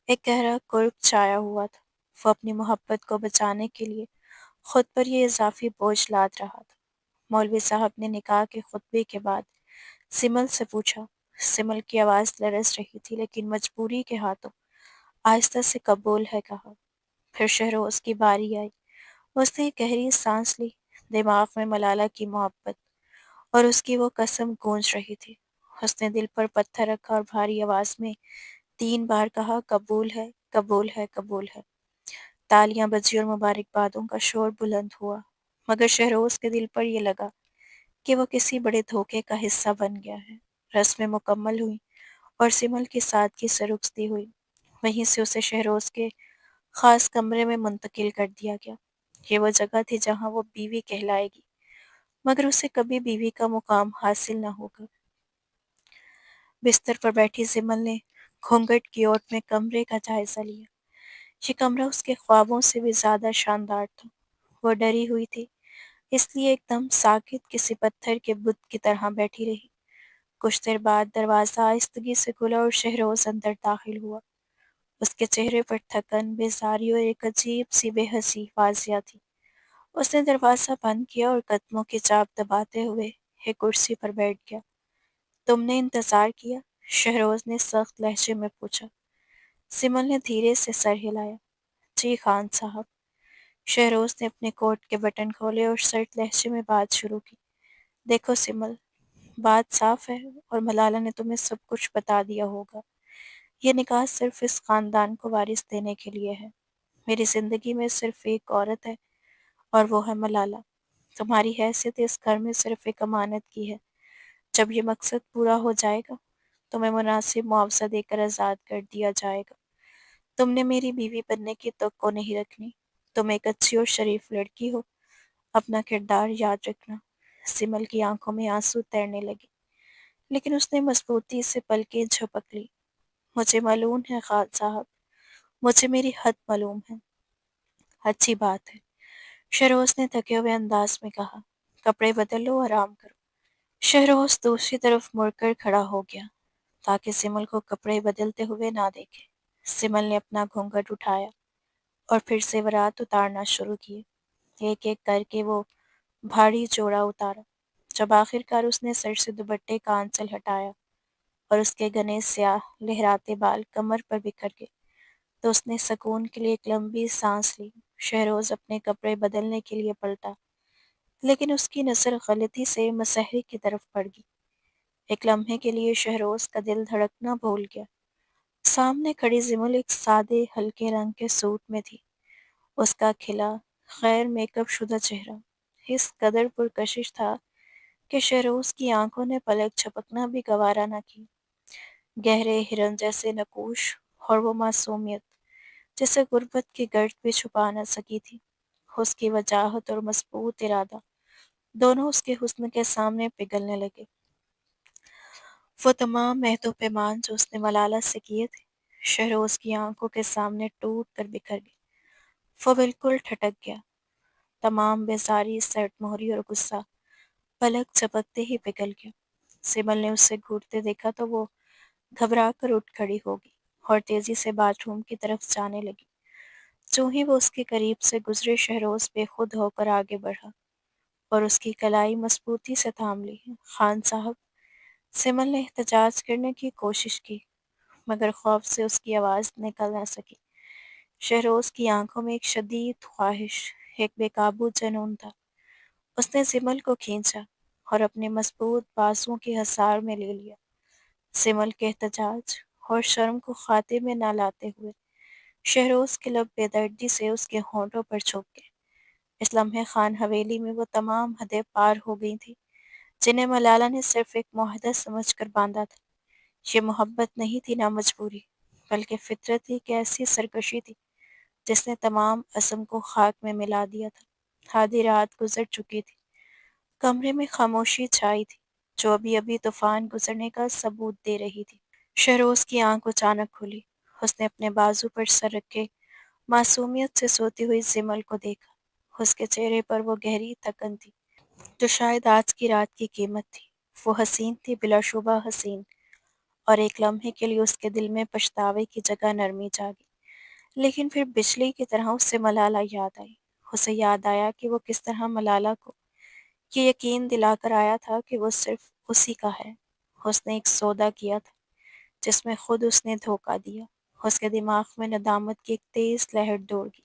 ایک گہرا کرب چھایا ہوا تھا۔ وہ اپنی محبت کو بچانے کے لیے خود پر یہ اضافی بوجھ لاد رہا تھا۔ مولوی صاحب نے نکاح کے خطبے کے بعد سمل سے پوچھا۔ سمل کی آواز لرز رہی تھی، لیکن مجبوری کے ہاتھوں آہستہ سے قبول ہے کہا۔ پھر شہروز کی باری آئی۔ اس نے ایک گہری سانس لی۔ دماغ میں ملالہ کی محبت اور اس کی وہ قسم گونج رہی تھی۔ اس نے دل پر پتھر رکھا اور بھاری آواز میں 3 بار کہا، قبول ہے، قبول ہے، قبول ہے۔ تالیاں بجی اور مبارکبادوں کا شور بلند ہوا، مگر شہروز کے دل پر یہ لگا کہ وہ کسی بڑے دھوکے کا حصہ بن گیا ہے۔ رسمیں مکمل ہوئیں اور سمل کی سادگی سے رخصتی ہوئی۔ وہیں سے اسے شہروز کے خاص کمرے میں منتقل کر دیا گیا۔ یہ وہ جگہ تھی جہاں وہ بیوی کہلائے گی، مگر اسے کبھی بیوی کا مقام حاصل نہ ہوگا۔ بستر پر بیٹھی سمل نے گھونگھٹ کی اوٹ میں کمرے کا جائزہ لیا۔ یہ کمرہ اس کے خوابوں سے بھی زیادہ شاندار تھا۔ وہ ڈری ہوئی تھی، اس لیے ایک دم ساکت کسی پتھر کے بت کی طرح بیٹھی رہی۔ کچھ دیر بعد دروازہ آہستگی سے کھلا اور شہروز اندر داخل ہوا۔ اس کے چہرے پر تھکن، بیزاری اور ایک عجیب سی بے حسی واضح تھی۔ اس نے دروازہ بند کیا اور قدموں کی چاپ دباتے ہوئے ایک کرسی پر بیٹھ گیا۔ تم نے انتظار کیا؟ شہروز نے سخت لہجے میں پوچھا۔ سمل نے دھیرے سے سر ہلایا۔ جی خان صاحب۔ شہروز نے اپنے کوٹ کے بٹن کھولے اور سرد لہجے میں بات شروع کی۔ دیکھو سمل، بات صاف ہے اور ملالہ نے تمہیں سب کچھ بتا دیا ہوگا۔ یہ نکاح صرف اس خاندان کو وارث دینے کے لیے ہے۔ میری زندگی میں صرف ایک عورت ہے اور وہ ہے ملالہ۔ تمہاری حیثیت اس گھر میں صرف ایک امانت کی ہے جب یہ مقصد پورا ہو جائے گا تمہیں مناسب معاوضہ دے کر آزاد کر دیا جائے گا۔ تم نے میری بیوی بننے کی توقع نہیں رکھنی۔ تم ایک اچھی اور شریف لڑکی ہو، اپنا کردار یاد رکھنا۔ سمل کی آنکھوں میں آنسو تیرنے لگے، لیکن اس نے مضبوطی سے پلکیں جھپک لی۔ مجھے معلوم ہے خان صاحب، مجھے میری حد معلوم ہے۔ اچھی بات ہے، شہروز نے تھکے ہوئے انداز میں کہا۔ کپڑے بدل لو، آرام کرو۔ شہروز دوسری طرف مڑ کر کھڑا ہو گیا تاکہ سمل کو کپڑے بدلتے ہوئے نہ دیکھے۔ سمل نے اپنا گھونگھٹ اٹھایا اور پھر زیورات اتارنا شروع کیے۔ ایک ایک کر کے وہ بھاری جوڑا اتارا۔ جب آخر کار اس نے سر سے دوپٹے کا آنچل ہٹایا اور اس کے گھنے سیاہ لہراتے بال کمر پر بکھر گئے تو اس نے سکون کے لیے ایک لمبی سانس لی۔ شہروز اپنے کپڑے بدلنے کے لیے پلٹا، لیکن اس کی نظر غلطی سے مسحری کی طرف پڑ گئی۔ ایک لمحے کے لیے شہروز کا دل دھڑکنا بھول گیا۔ سامنے کھڑی زمل ایک سادے ہلکے رنگ کے سوٹ میں تھی۔ اس کا کھلا غیر میک اپ شدہ چہرہ اس قدر پرکشش تھا کہ شہروز کی آنکھوں نے پلک جھپکنا بھی گوارا نہ کی۔ گہرے ہرن جیسے نقوش اور وہ معصومیت جسے غربت کی گرد بھی چھپا نہ سکی تھی۔ اس کی وجاہت اور مضبوط ارادہ دونوں اس کے حسن کے سامنے پگھلنے لگے۔ وہ تمام عہد و پیمان جو اس نے ملالہ سے کیے تھے شہروز کی آنکھوں کے سامنے ٹوٹ کر بکھر گئے۔ وہ بالکل ٹھٹک گیا۔ تمام بیزاری، سرد مہری اور غصہ پلک جھپکتے ہی پگھل گیا۔ سمل نے اسے گھورتے دیکھا تو وہ گھبرا کر اٹھ کھڑی ہوگی اور تیزی سے باتھ روم کی طرف جانے لگی۔ جو ہی وہ اس کے قریب سے گزرے شہروز بے خود ہو کر آگے بڑھا اور اس کی کلائی مضبوطی سے تھام لی۔ خان صاحب، سمل نے احتجاج کرنے کی کوشش کی مگر خوف سے اس کی آواز نکل نہ سکی۔ شہروز کی آنکھوں میں ایک شدید خواہش، ایک بے قابو جنون تھا۔ اس نے سمل کو کھینچا اور اپنے مضبوط بازوؤں کے حصار میں لے لیا۔ سمل کے احتجاج اور شرم کو خاتے میں نہ لاتے ہوئے شہروز کے لب بے دردی سے اس کے ہونٹوں پر چھپ گئے۔ اس لمحے خان حویلی میں وہ تمام حدیں پار ہو گئی تھیں جنہیں ملالہ نے صرف ایک معاہدہ سمجھ کر باندھا تھا۔ یہ محبت نہیں تھی، نہ مجبوری، بلکہ فطرت کی ایک ایسی سرکشی تھی جس نے تمام عزم کو خاک میں ملا دیا تھا۔ آدھی رات گزر چکی تھی۔ کمرے میں خاموشی چھائی تھی جو ابھی ابھی طوفان گزرنے کا ثبوت دے رہی تھی۔ شہروز کی آنکھ اچانک کھلی۔ اس نے اپنے بازو پر سر رکھے معصومیت سے سوتی ہوئی سمل کو دیکھا۔ اس کے چہرے پر وہ گہری تھکن تھی جو شاید آج کی رات کی قیمت تھی۔ وہ حسین تھی، بلا شبہ حسین، اور ایک لمحے کے لیے اس کے دل میں پچھتاوے کی جگہ نرمی جاگی۔ لیکن پھر بجلی کی طرح اسے ملالہ یاد آئی۔ اسے یاد آیا کہ وہ کس طرح ملالہ کو یہ یقین دلا کر آیا تھا کہ وہ صرف اسی کا ہے۔ اس نے ایک سودا کیا تھا جس میں خود اس نے دھوکہ دیا۔ اس کے دماغ میں ندامت کی ایک تیز لہر دوڑ گئی۔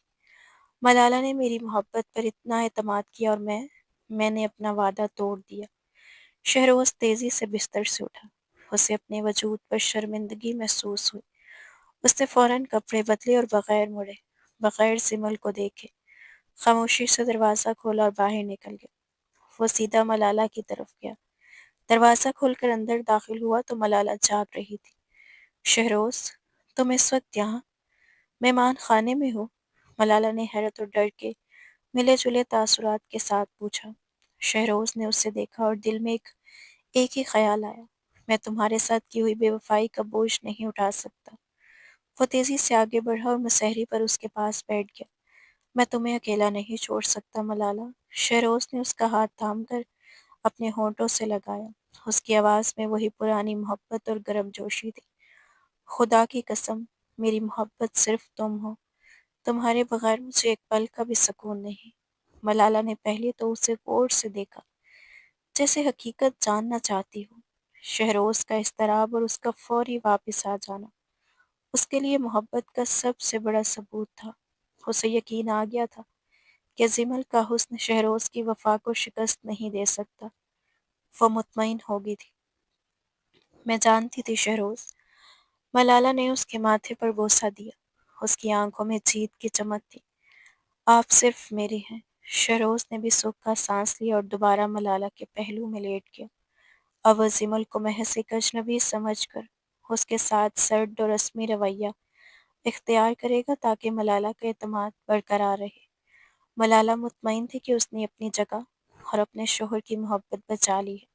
ملالہ نے میری محبت پر اتنا اعتماد کیا اور میں نے اپنا وعدہ توڑ دیا۔ شہروز تیزی سے بستر سے اٹھا۔ اسے اپنے وجود پر شرمندگی محسوس ہوئی۔ اس نے فوراً کپڑے بدلے اور بغیر مڑے، بغیر سمل کو دیکھے، خاموشی سے دروازہ کھولا اور باہر نکل گیا۔ وہ سیدھا ملالہ کی طرف گیا۔ دروازہ کھول کر اندر داخل ہوا تو ملالہ جاگ رہی تھی۔ شہروز، تم اس وقت یہاں مہمان خانے میں ہو؟ ملالہ نے حیرت اور ڈر کے ملے جلے تاثرات کے ساتھ پوچھا۔ شہروز نے اسے دیکھا اور دل میں ایک ہی خیال آیا، میں تمہارے ساتھ کی ہوئی بے وفائی کا بوجھ نہیں اٹھا سکتا۔ وہ تیزی سے آگے بڑھا اور مسحری پر اس کے پاس بیٹھ گیا۔ میں تمہیں اکیلا نہیں چھوڑ سکتا ملالہ۔ شہروز نے اس کا ہاتھ تھام کر اپنے ہونٹوں سے لگایا۔ اس کی آواز میں وہی پرانی محبت اور گرم جوشی تھی۔ خدا کی قسم، میری محبت صرف تم ہو۔ تمہارے بغیر مجھے ایک پل کا بھی سکون نہیں۔ ملالہ نے پہلے تو اسے غور سے دیکھا جیسے حقیقت جاننا چاہتی ہو۔ شہروز کا اضطراب اور اس کا فوری واپس آ جانا اس کے لیے محبت کا سب سے بڑا ثبوت تھا۔ اسے یقین آ گیا تھا کہ زمل کا حسن شہروز کی وفا کو شکست نہیں دے سکتا۔ وہ مطمئن ہو گئی تھی۔ میں جانتی تھی شہروز۔ ملالہ نے اس کے ماتھے پر بوسہ دیا۔ اس کی آنکھوں میں جیت کی چمک تھی۔ آپ صرف میرے ہیں۔ شہروز نے بھی سکھ کا سانس لیا اور دوبارہ ملالہ کے پہلو میں لیٹ گیا۔ اب وہ زمل کو محض ایک اجنبی سمجھ کر اس کے ساتھ سرد و رسمی رویہ اختیار کرے گا تاکہ ملالہ کا اعتماد برقرار رہے۔ ملالہ مطمئن تھی کہ اس نے اپنی جگہ اور اپنے شوہر کی محبت بچا لی ہے،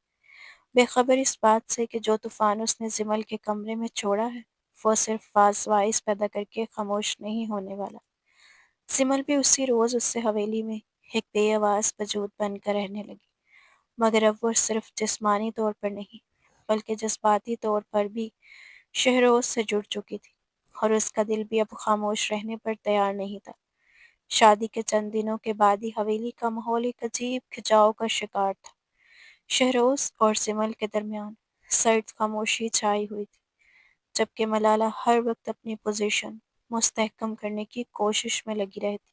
بے خبر اس بات سے کہ جو طوفان اس نے زمل کے کمرے میں چھوڑا ہے وہ صرف باعث پیدا کر کے خاموش نہیں ہونے والا۔ زمل بھی اسی روز اس سے حویلی میں ایک بے آواز وجود بن کر رہنے لگی، مگر اب وہ صرف جسمانی طور پر نہیں بلکہ جذباتی طور پر بھی شہروز سے جڑ چکی تھی، اور اس کا دل بھی اب خاموش رہنے پر تیار نہیں تھا۔ شادی کے چند دنوں کے بعد ہی حویلی کا ماحول ایک عجیب کھنچاؤ کا شکار تھا۔ شہروز اور زمل کے درمیان سرد خاموشی چھائی ہوئی تھی، جبکہ ملالہ ہر وقت اپنی پوزیشن مستحکم کرنے کی کوشش میں لگی رہتی۔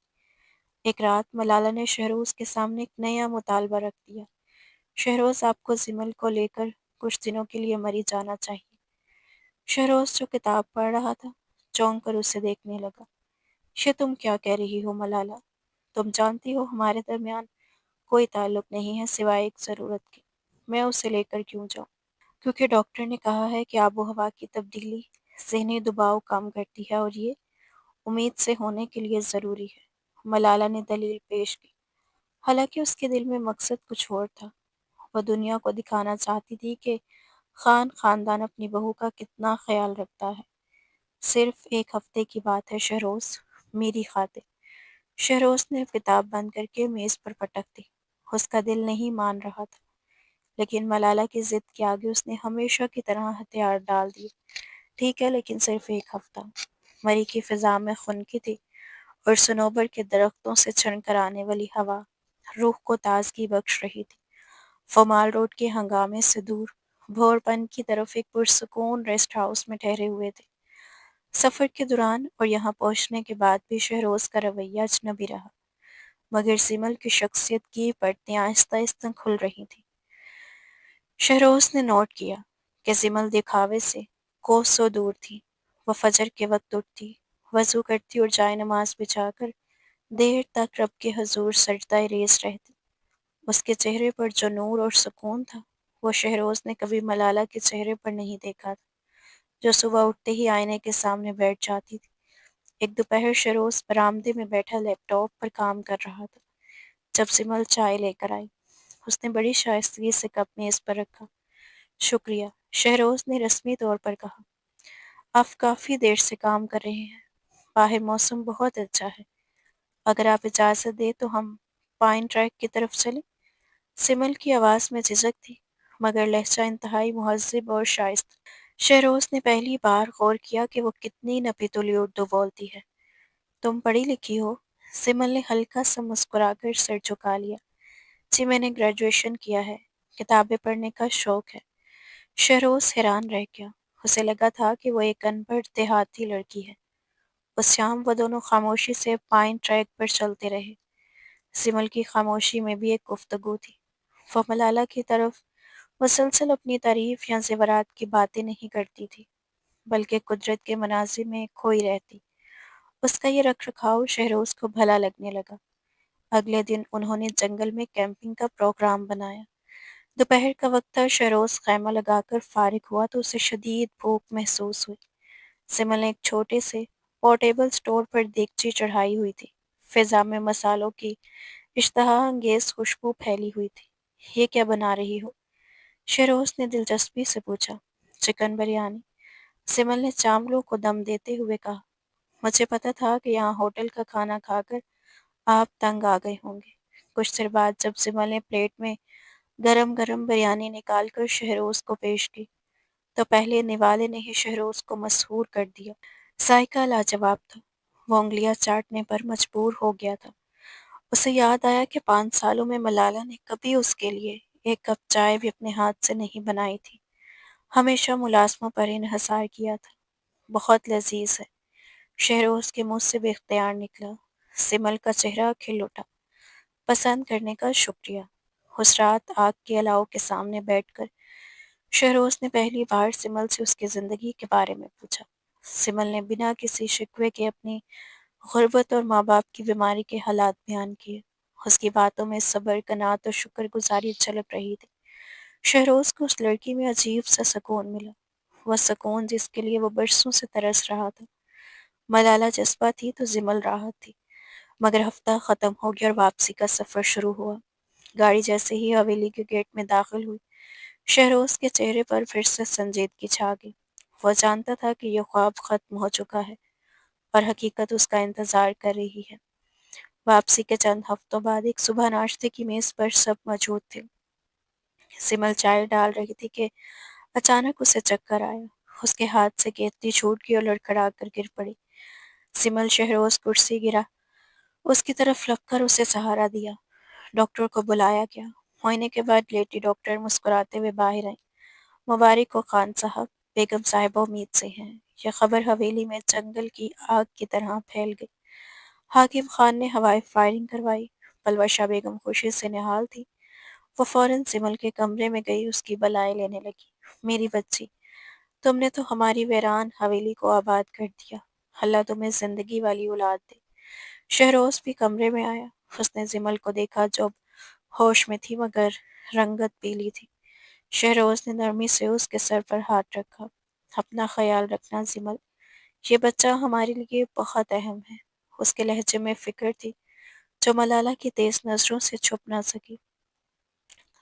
ایک رات ملالہ نے شہروز کے سامنے ایک نیا مطالبہ رکھ دیا: شہروز، آپ کو زمل کو لے کر کچھ دنوں کے لیے مری جانا چاہیے۔ شہروز جو کتاب پڑھ رہا تھا چونک کر اسے دیکھنے لگا۔ یہ تم کیا کہہ رہی ہو ملالہ؟ تم جانتی ہو ہمارے درمیان کوئی تعلق نہیں ہے سوائے ایک ضرورت کے، میں اسے لے کر کیوں جاؤں؟ کیونکہ ڈاکٹر نے کہا ہے کہ آب و ہوا کی تبدیلی ذہنی دباؤ کم کرتی ہے، اور یہ امید سے ہونے کے لیے ضروری ہے، ملالہ نے دلیل پیش کی۔ حالانکہ اس کے دل میں مقصد کچھ اور تھا۔ وہ دنیا کو دکھانا چاہتی تھی کہ خاندان اپنی بہو کا کتنا خیال رکھتا ہے۔ صرف ایک ہفتے کی بات ہے شہروز، میری خاطر۔ شہروز نے کتاب بند کر کے میز پر پٹک دی۔ اس کا دل نہیں مان رہا تھا، لیکن ملالہ کی ضد کے آگے اس نے ہمیشہ کی طرح ہتھیار ڈال دیے۔ ٹھیک ہے، لیکن صرف ایک ہفتہ۔ مری کی فضا میں خنکی تھی، اور صنوبر کے درختوں سے چھن کر آنے والی ہوا روح کو تازگی بخش رہی تھی۔ وہ مال روڈ کے ہنگامے سے دور بھور پن کی طرف ایک پرسکون ریسٹ ہاؤس میں ٹھہرے ہوئے تھے۔ سفر کے دوران اور یہاں پہنچنے کے بعد بھی شہروز کا رویہ اجنبی رہا، مگر زمل کی شخصیت کی پرتیں آہستہ آہستہ کھل رہی تھیں۔ شہروز نے نوٹ کیا کہ زمل دکھاوے سے کوسوں دور تھی۔ وہ فجر کے وقت اٹھتی، وضو کرتی اور جائے نماز بچھا کر دیر تک رب کے حضور سجدہ ریز رہتی۔ اس کے چہرے پر جو نور اور سکون تھا وہ شہروز نے کبھی ملالہ کے چہرے پر نہیں دیکھا تھا، جو صبح اٹھتے ہی آئینے کے سامنے بیٹھ جاتی تھی۔ ایک دوپہر شہروز برآمدے میں بیٹھا لیپ ٹاپ پر کام کر رہا تھا جب سمل چائے لے کر آئی۔ اس نے بڑی شائستگی سے کپ میز پر رکھا۔ شکریہ، شہروز نے رسمی طور پر کہا۔ آپ کافی دیر سے کام کر رہے ہیں، باہر موسم بہت اچھا ہے، اگر آپ اجازت دیں تو ہم پائن ٹریک کی طرف چلیں؟ سمل کی آواز میں جھجک تھی، مگر لہجہ انتہائی مہذب اور شائستہ۔ شہروز نے پہلی بار غور کیا کہ وہ کتنی نپی تلی اردو بولتی ہے۔ تم پڑھی لکھی ہو؟ سمل نے ہلکا سا مسکرا کر سر جھکا لیا۔ جی، میں نے گریجویشن کیا ہے، کتابیں پڑھنے کا شوق ہے۔ شہروز حیران رہ گیا۔ اسے لگا تھا کہ وہ ایک ان پڑھ دیہاتی لڑکی ہے۔ اس شام وہ دونوں خاموشی سے پائن ٹریک پر چلتے رہے۔ سمل کی خاموشی میں بھی ایک گفتگو تھی۔ وہ ملالہ کی طرف مسلسل اپنی تعریف یا زیورات کی باتیں نہیں کرتی تھی، بلکہ قدرت کے مناظر میں کھوئی رہتی۔ اس کا یہ رکھ رکھاؤ شہروز کو بھلا لگنے لگا۔ اگلے دن انہوں نے جنگل میں کیمپنگ کا پروگرام بنایا۔ دوپہر کا وقت تھا، شہروز خیمہ لگا کر فارغ ہوا تو اسے شدید بھوک محسوس ہوئی۔ سمل نے ایک چھوٹے سے پورٹیبل سٹور پر دیگچی چڑھائی ہوئی تھی۔ فضا میں مسالوں کی اشتہا انگیز خوشبو پھیلی ہوئی تھی۔ یہ کیا بنا رہی ہو؟ شہروز نے دلچسپی سے پوچھا۔ چکن بریانی، سمل نے چاولوں کو دم دیتے ہوئے کہا۔ مجھے پتا تھا کہ یہاں ہوٹل کا کھانا کھا کر آپ تنگ آ گئے ہوں گے۔ کچھ دیر بعد جب سمل نے پلیٹ میں گرم گرم بریانی نکال کر شہروز کو پیش کی تو پہلے نوالے نے ہی شہروز کو مسحور کر دیا۔ ذائقہ لاجواب تھا۔ وہ انگلیاں چاٹنے پر مجبور ہو گیا تھا۔ اسے یاد آیا کہ 5 سالوں میں ملالہ نے کبھی اس کے لیے ایک کپ چائے بھی اپنے ہاتھ سے نہیں بنائی تھی، ہمیشہ ملازموں پر انحصار کیا تھا۔ بہت لذیذ ہے، شہروز کے منہ سے بے اختیار نکلا۔ سمل کا چہرہ کھل اٹھا۔ پسند کرنے کا شکریہ۔ اس رات آگ کے الاؤ کے سامنے بیٹھ کر شہروز نے پہلی بار سمل سے اس کی زندگی کے بارے میں پوچھا۔ سمل نے بنا کسی شکوے کے اپنی غربت اور ماں باپ کی بیماری کے حالات بیان کیے۔ اس کی باتوں میں صبر، قناعت اور شکر گزاری چھلک رہی تھی۔ شہروز کو اس لڑکی میں عجیب سا سکون ملا، وہ سکون جس کے لیے وہ برسوں سے ترس رہا تھا۔ ملالہ جذبہ تھی تو زمل راحت تھی۔ مگر ہفتہ ختم ہو گیا اور واپسی کا سفر شروع ہوا۔ گاڑی جیسے ہی حویلی کے گیٹ میں داخل ہوئی، شہروز کے چہرے پر پھر سے سنجیدگی چھا گئی۔ وہ جانتا تھا کہ یہ خواب ختم ہو چکا ہے اور حقیقت اس کا انتظار کر رہی ہے۔ واپسی کے چند ہفتوں بعد ایک صبح ناشتے کی میز پر سب موجود تھے۔ سمل چائے ڈال رہی تھی کہ اچانک اسے چکر آیا۔ اس کے ہاتھ سے کیتلی چھوٹ گئی اور لڑکھڑا کر گر پڑی۔ سمل شہروز کرسی گرا اس کی طرف لگ کر اسے سہارا دیا۔ ڈاکٹر کو بلایا گیا۔ معائنے کے بعد لیٹی ڈاکٹر مسکراتے ہوئے باہر آئی۔ مبارک ہو خان صاحب، بیگم صاحبہ امید سے ہیں۔ یہ خبر حویلی میں جنگل کی آگ کی طرح پھیل گئی۔ حاکم خان نے ہوائی فائرنگ کروائی۔ پلوشہ بیگم خوشی سے نہال تھی۔ وہ فوراً سمل کے کمرے میں گئی، اس کی بلائیں لینے لگی۔ میری بچی، تم نے تو ہماری ویران حویلی کو آباد کر دیا۔ اللہ تمہیں زندگی والی اولاد دے۔ شہروز بھی کمرے میں آیا۔ اس نے زمل کو دیکھا جو ہوش میں تھی مگر رنگت پیلی تھی۔ شہروز نے نرمی سے اس کے سر پر ہاتھ رکھا۔ اپنا خیال رکھنا زمل، یہ بچہ ہمارے لیے بہت اہم ہے۔ اس کے لہجے میں فکر تھی جو ملالہ کی تیز نظروں سے چھپ نہ سکی۔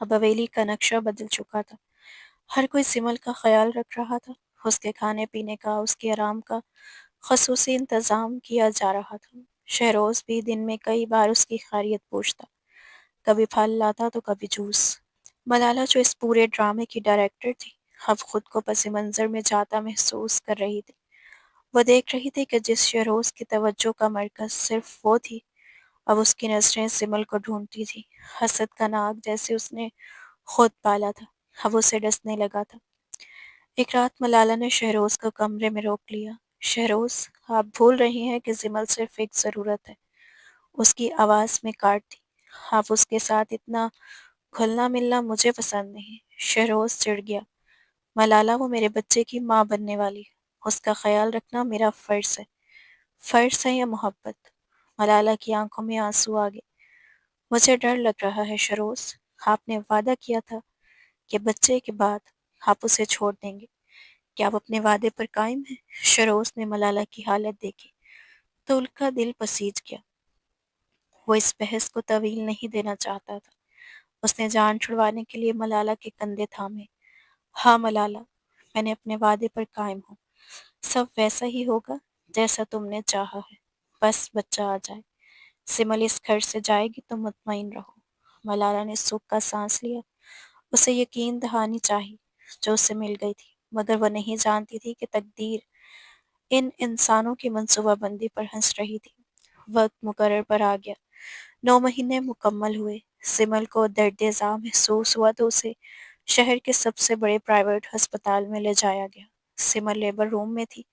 اب حویلی کا نقشہ بدل چکا تھا۔ ہر کوئی سمل کا خیال رکھ رہا تھا۔ اس کے کھانے پینے کا، اس کے آرام کا خصوصی انتظام کیا جا رہا تھا۔ شہروز بھی دن میں کئی بار اس کی خیریت پوچھتا، کبھی پھل لاتا تو کبھی جوس۔ ملالہ جو اس پورے ڈرامے کی ڈائریکٹر تھی، اب خود کو پس منظر میں جاتا محسوس کر رہی تھی۔ وہ دیکھ رہی تھی کہ جس شہروز کی توجہ کا مرکز صرف وہ تھی، اب اس کی نظریں سمل کو ڈھونڈتی تھی۔ حسد کا ناگ جیسے اس نے خود پالا تھا، اب اسے ڈسنے لگا تھا۔ ایک رات ملالہ نے شہروز کو کمرے میں روک لیا۔ شہروز، آپ بھول رہی ہیں کہ زمل صرف ایک ضرورت ہے۔ اس کی آواز میں کاٹ تھی۔ آپ اس کے ساتھ اتنا گھلنا ملنا مجھے پسند نہیں۔ شہروز چڑ گیا۔ ملالہ، وہ میرے بچے کی ماں بننے والی ہے۔ اس کا خیال رکھنا میرا فرض ہے۔ فرض ہے یا محبت؟ ملالہ کی آنکھوں میں آنسو آ گئے۔ مجھے ڈر لگ رہا ہے شہروز، آپ نے وعدہ کیا تھا کہ بچے کے بعد آپ اسے چھوڑ دیں گے۔ کیا آپ اپنے وعدے پر قائم ہیں؟ شہروز نے ملالہ کی حالت دیکھی تو ان کا دل پسیج گیا۔ وہ اس بحث کو طویل نہیں دینا چاہتا تھا۔ اس نے جان چھڑوانے کے لیے ملالہ کے کندھے تھامے۔ ہاں ملالہ، میں نے اپنے وعدے پر قائم ہوں۔ سب ویسا ہی ہوگا جیسا تم نے چاہا ہے، بس بچہ آ جائے۔ سمل اس گھر سے جائے گی تو مطمئن رہو۔ ملالہ نے سکھ کا سانس لیا۔ اسے یقین دہانی چاہی جو اسے مل گئی تھی، مگر وہ نہیں جانتی تھی کہ تقدیر ان انسانوں کی منصوبہ بندی پر ہنس رہی تھی۔ وقت مقرر پر آ گیا۔ 9 مہینے مکمل ہوئے۔ سمل کو درد ذا محسوس ہوا تو اسے شہر کے سب سے بڑے پرائیویٹ ہسپتال میں لے جایا گیا۔ سمل لیبر روم میں تھی۔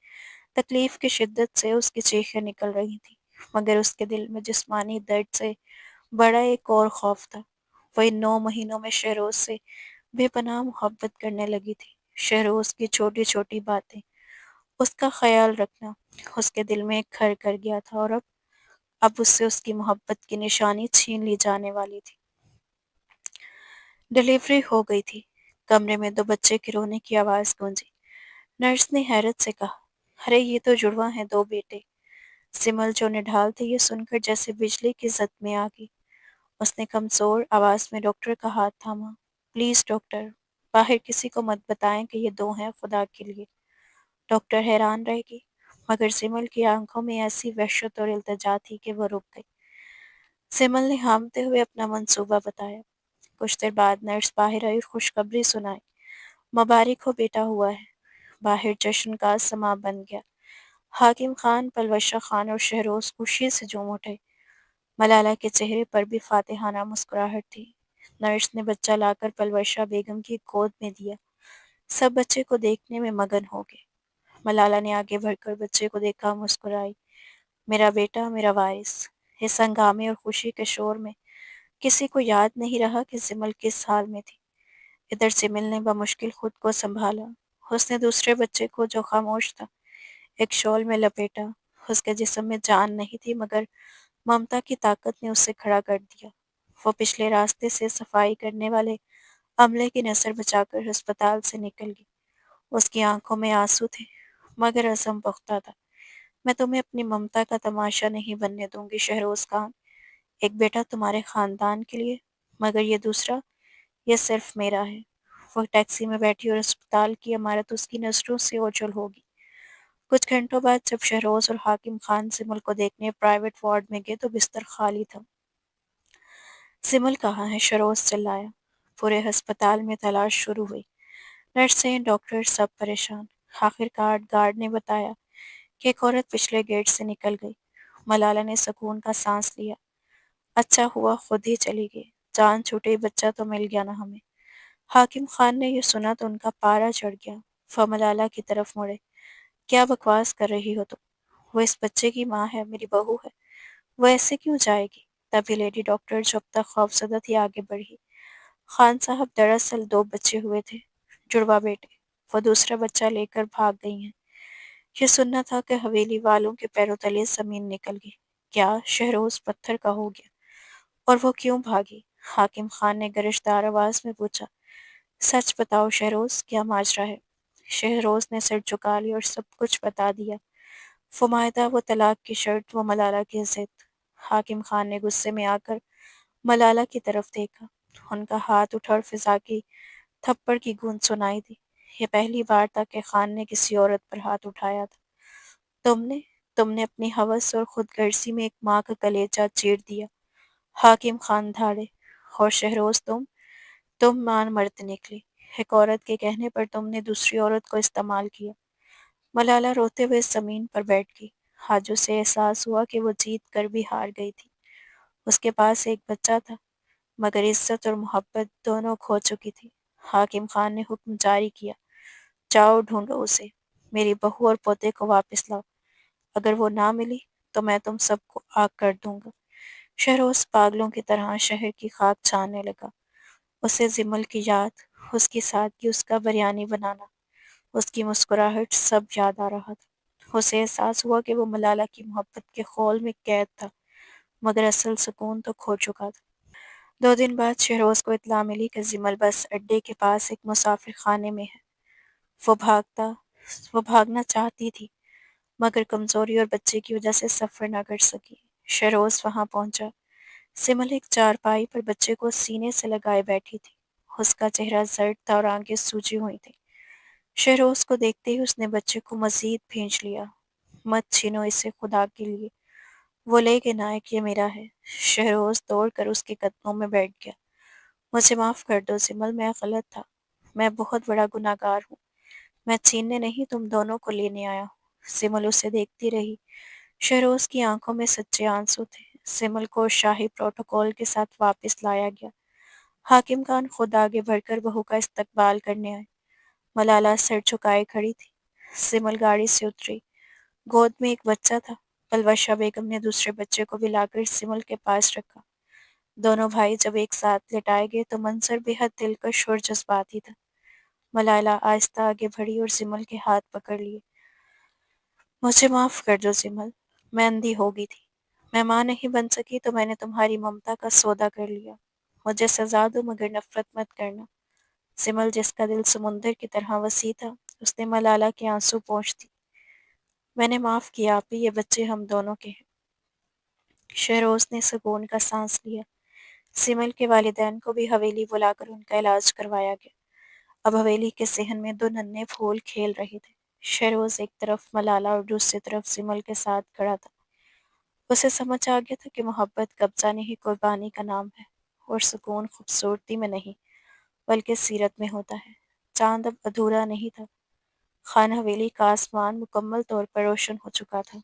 تکلیف کی شدت سے اس کی چیخیں نکل رہی تھیں، مگر اس کے دل میں جسمانی درد سے بڑا ایک اور خوف تھا۔ وہ ان 9 مہینوں میں شہروز سے بے پناہ محبت کرنے لگی تھی۔ شہروز کی چھوٹی چھوٹی باتیں، اس کا خیال رکھنا اس کے دل میں گھر کر گیا تھا، اور اب اس سے اس کی محبت کی نشانی چھین لی جانے والی تھی۔ ڈیلیوری ہو گئی تھی۔ کمرے میں 2 بچے کے رونے کی آواز گونجی۔ نرس نے حیرت سے کہا، ارے یہ تو جڑواں ہیں، 2 بیٹے۔ سمل جو نڈھال تھی یہ سن کر جیسے بجلی کی زد میں آ گئی۔ اس نے کمزور آواز میں ڈاکٹر کا ہاتھ تھاما۔ پلیز ڈاکٹر، باہر کسی کو مت بتائیں کہ یہ 2 ہیں، خدا کے لیے۔ ڈاکٹر حیران رہ گئی، مگر سمل کی آنکھوں میں ایسی وحشت اور التجا تھی کہ وہ رک گئی۔ سمل نے ہامتے ہوئے اپنا منصوبہ بتایا۔ کچھ دیر بعد نرس باہر آئی اور خوشخبری سنائی۔ مبارک ہو، بیٹا ہوا ہے۔ باہر جشن کا سماں بن گیا۔ حاکم خان، پلوشہ خان اور شہروز خوشی سے جھوم اٹھے۔ ملالہ کے چہرے پر بھی فاتحانہ مسکراہٹ تھی۔ نرس نے بچہ لا کر پلوشہ بیگم کی گود میں دیا۔ سب بچے کو دیکھنے میں مگن ہو گئے۔ ملالہ نے آگے بڑھ کر بچے کو دیکھا، مسکرائی۔ میرا بیٹا، میرا وارث۔ اس ہنگامے اور خوشی کے شور میں کسی کو یاد نہیں رہا کہ سمل کس حال میں تھی۔ ادھر سمل نے بمشکل خود کو سنبھالا۔ اس نے دوسرے بچے کو جو خاموش تھا ایک شال میں لپیٹا۔ اس کے جسم میں جان نہیں تھی مگر ممتا کی طاقت نے اسے کھڑا کر دیا۔ وہ پچھلے راستے سے صفائی کرنے والے عملے کی نظر بچا کر ہسپتال سے نکل گئی۔ اس کی آنکھوں میں آنسو تھے، مگر عزم پختہ تھا۔ میں تمہیں اپنی ممتا کا تماشا نہیں بننے دوں گی شہروز خان۔ ایک بیٹا تمہارے خاندان کے لیے، مگر یہ دوسرا، یہ صرف میرا ہے۔ وہ ٹیکسی میں بیٹھی اور اسپتال کی عمارت اس کی نظروں سے اوجھل ہوگی۔ کچھ گھنٹوں بعد جب شہروز اور حاکم خان سمل کو دیکھنے پرائیویٹ وارڈ میں گئے تو بستر خالی تھا۔ سمل کہاں ہے؟ شہروز چلایا۔ پورے ہسپتال میں تلاش شروع ہوئی۔ نرسیں، ڈاکٹر سب پریشان۔ آخر کار گارڈ نے بتایا کہ ایک عورت پچھلے گیٹ سے نکل گئی۔ ملالہ نے سکون کا سانس لیا۔ اچھا ہوا خود ہی چلی گئی، جان چھوٹے بچہ تو مل گیا نا ہمیں۔ حاکم خان نے یہ سنا تو ان کا پارا چڑھ گیا۔ وہ ملالہ کی طرف مڑے۔ کیا بکواس کر رہی ہو تم؟ وہ اس بچے کی ماں ہے، میری بہو ہے، وہ ایسے کیوں جائے گی؟ تبھی لیڈی ڈاکٹر جو اب تک خوفزدہ تھی آگے بڑھی۔ خان صاحب دراصل 2 بچے ہوئے تھے، جڑوا بیٹے، وہ دوسرا بچہ لے کر بھاگ گئی ہیں۔ یہ سننا تھا کہ حویلی والوں کے پیروں تلے زمین نکل گئی۔ کیا؟ شہروز پتھر کا ہو گیا۔ اور وہ کیوں بھاگی؟ حاکم خان نے گرجدار آواز میں پوچھا۔ سچ بتاؤ شہروز، کیا ماجرا ہے؟ شہروز نے سر جھکا لیا اور سب کچھ بتا دیا۔ وہ معاہدہ، وہ طلاق کی شرط، وہ ملالہ کی ضد۔ حاکم خان نے غصے میں آ کر ملالہ کی طرف دیکھا۔ ان کا ہاتھ اٹھا اور فضا کی تھپڑ کی گونج سنائی دی۔ یہ پہلی بار تھا کہ خان نے کسی عورت پر ہاتھ اٹھایا تھا۔ تم نے تم نے اپنی ہوس اور خود غرضی میں ایک ماں کا کلیجہ چیر دیا۔ حاکم خان دھاڑے۔ اور شہروز، تم مان مرد نکلی۔ ایک عورت کے کہنے پر تم نے دوسری عورت کو استعمال کیا۔ ملالہ روتے ہوئے زمین پر بیٹھ گئی۔ آج اسے احساس ہوا کہ وہ جیت کر بھی ہار گئی تھی۔ اس کے پاس ایک بچہ تھا، مگر عزت اور محبت دونوں کھو چکی تھی۔ حاکم خان نے حکم جاری کیا، جاؤ ڈھونڈو اسے، میری بہو اور پوتے کو واپس لاؤ۔ اگر وہ نہ ملی تو میں تم سب کو آگ کر دوں گا۔ شہروز پاگلوں کی طرح شہر کی خاک چھاننے لگا۔ اسے زمل کی یاد، اس کی سادگی، اس کا بریانی بنانا، اس کی مسکراہٹ، سب یاد آ رہا تھا۔ اسے احساس ہوا کہ وہ ملالہ کی محبت کے خول میں قید تھا، مگر اصل سکون تو کھو چکا تھا۔ 2 دن بعد شہروز کو اطلاع ملی کہ زمل بس اڈے کے پاس ایک مسافر خانے میں ہے۔ وہ وہ بھاگنا چاہتی تھی، مگر کمزوری اور بچے کی وجہ سے سفر نہ کر سکی۔ شہروز وہاں پہنچا۔ سمل ایک چارپائی پر بچے کو سینے سے لگائے بیٹھی تھی۔ اس کا چہرہ زرد تھا اور آنکھیں سوجی ہوئی تھیں۔ شہروز کو دیکھتے ہی اس نے بچے کو مزید بھینچ لیا۔ مت چھینو اسے خدا کے لیے، وہ لے کے نائک، یہ میرا ہے۔ شہروز دوڑ کر اس کے قدموں میں بیٹھ گیا۔ مجھے معاف کر دو زمل، میں غلط تھا، میں بہت بڑا گناہ گار ہوں، میں چھیننے نہیں تم دونوں کو لینے آیا ہوں۔ سمل اسے دیکھتی رہی۔ شہروز کی آنکھوں میں سچے آنسو تھے۔ سمل کو شاہی پروٹوکول کے ساتھ واپس لایا گیا۔ حاکم خان خود آگے بڑھ کر بہو کا استقبال کرنے آئے۔ ملالہ سر جھکائے کھڑی تھی۔ سمل گاڑی سے اتری۔ گود میں ایک بچہ تھا۔ پلوشہ بیگم نے دوسرے بچے کو بھی لا کر سمل کے پاس رکھا۔ دونوں بھائی جب ایک ساتھ لٹائے گئے تو منظر بے حد دلکش اور جذباتی تھا۔ ملالہ آہستہ آگے بڑھی اور سمل کے ہاتھ پکڑ لیے۔ مجھے معاف کر دو سمل، میں اندھی ہو گئی تھی، میں ماں نہیں بن سکی تو میں نے تمہاری ممتا کا سودا کر لیا۔ مجھے سزا دو مگر نفرت مت کرنا۔ سمل، جس کا دل سمندر کی طرح وسیع تھا، اس نے ملالہ کے آنسو پونچھ دی۔ میں نے معاف کیا آپی، یہ بچے ہم دونوں کے ہیں۔ شہروز نے سکون کا سانس لیا۔ سمل کے والدین کو بھی حویلی بلا کر ان کا علاج کروایا گیا۔ اب حویلی کے صحن میں 2 ننھے پھول کھیل رہے تھے۔ شہروز ایک طرف ملالہ اور دوسری طرف سمل کے ساتھ کھڑا تھا۔ اسے سمجھ آ گیا تھا کہ محبت قبضہ نہیں، قربانی کا نام ہے، اور سکون خوبصورتی میں نہیں بلکہ سیرت میں ہوتا ہے۔ چاند اب ادھورا نہیں تھا۔ خانہ حویلی کا آسمان مکمل طور پر روشن ہو چکا تھا۔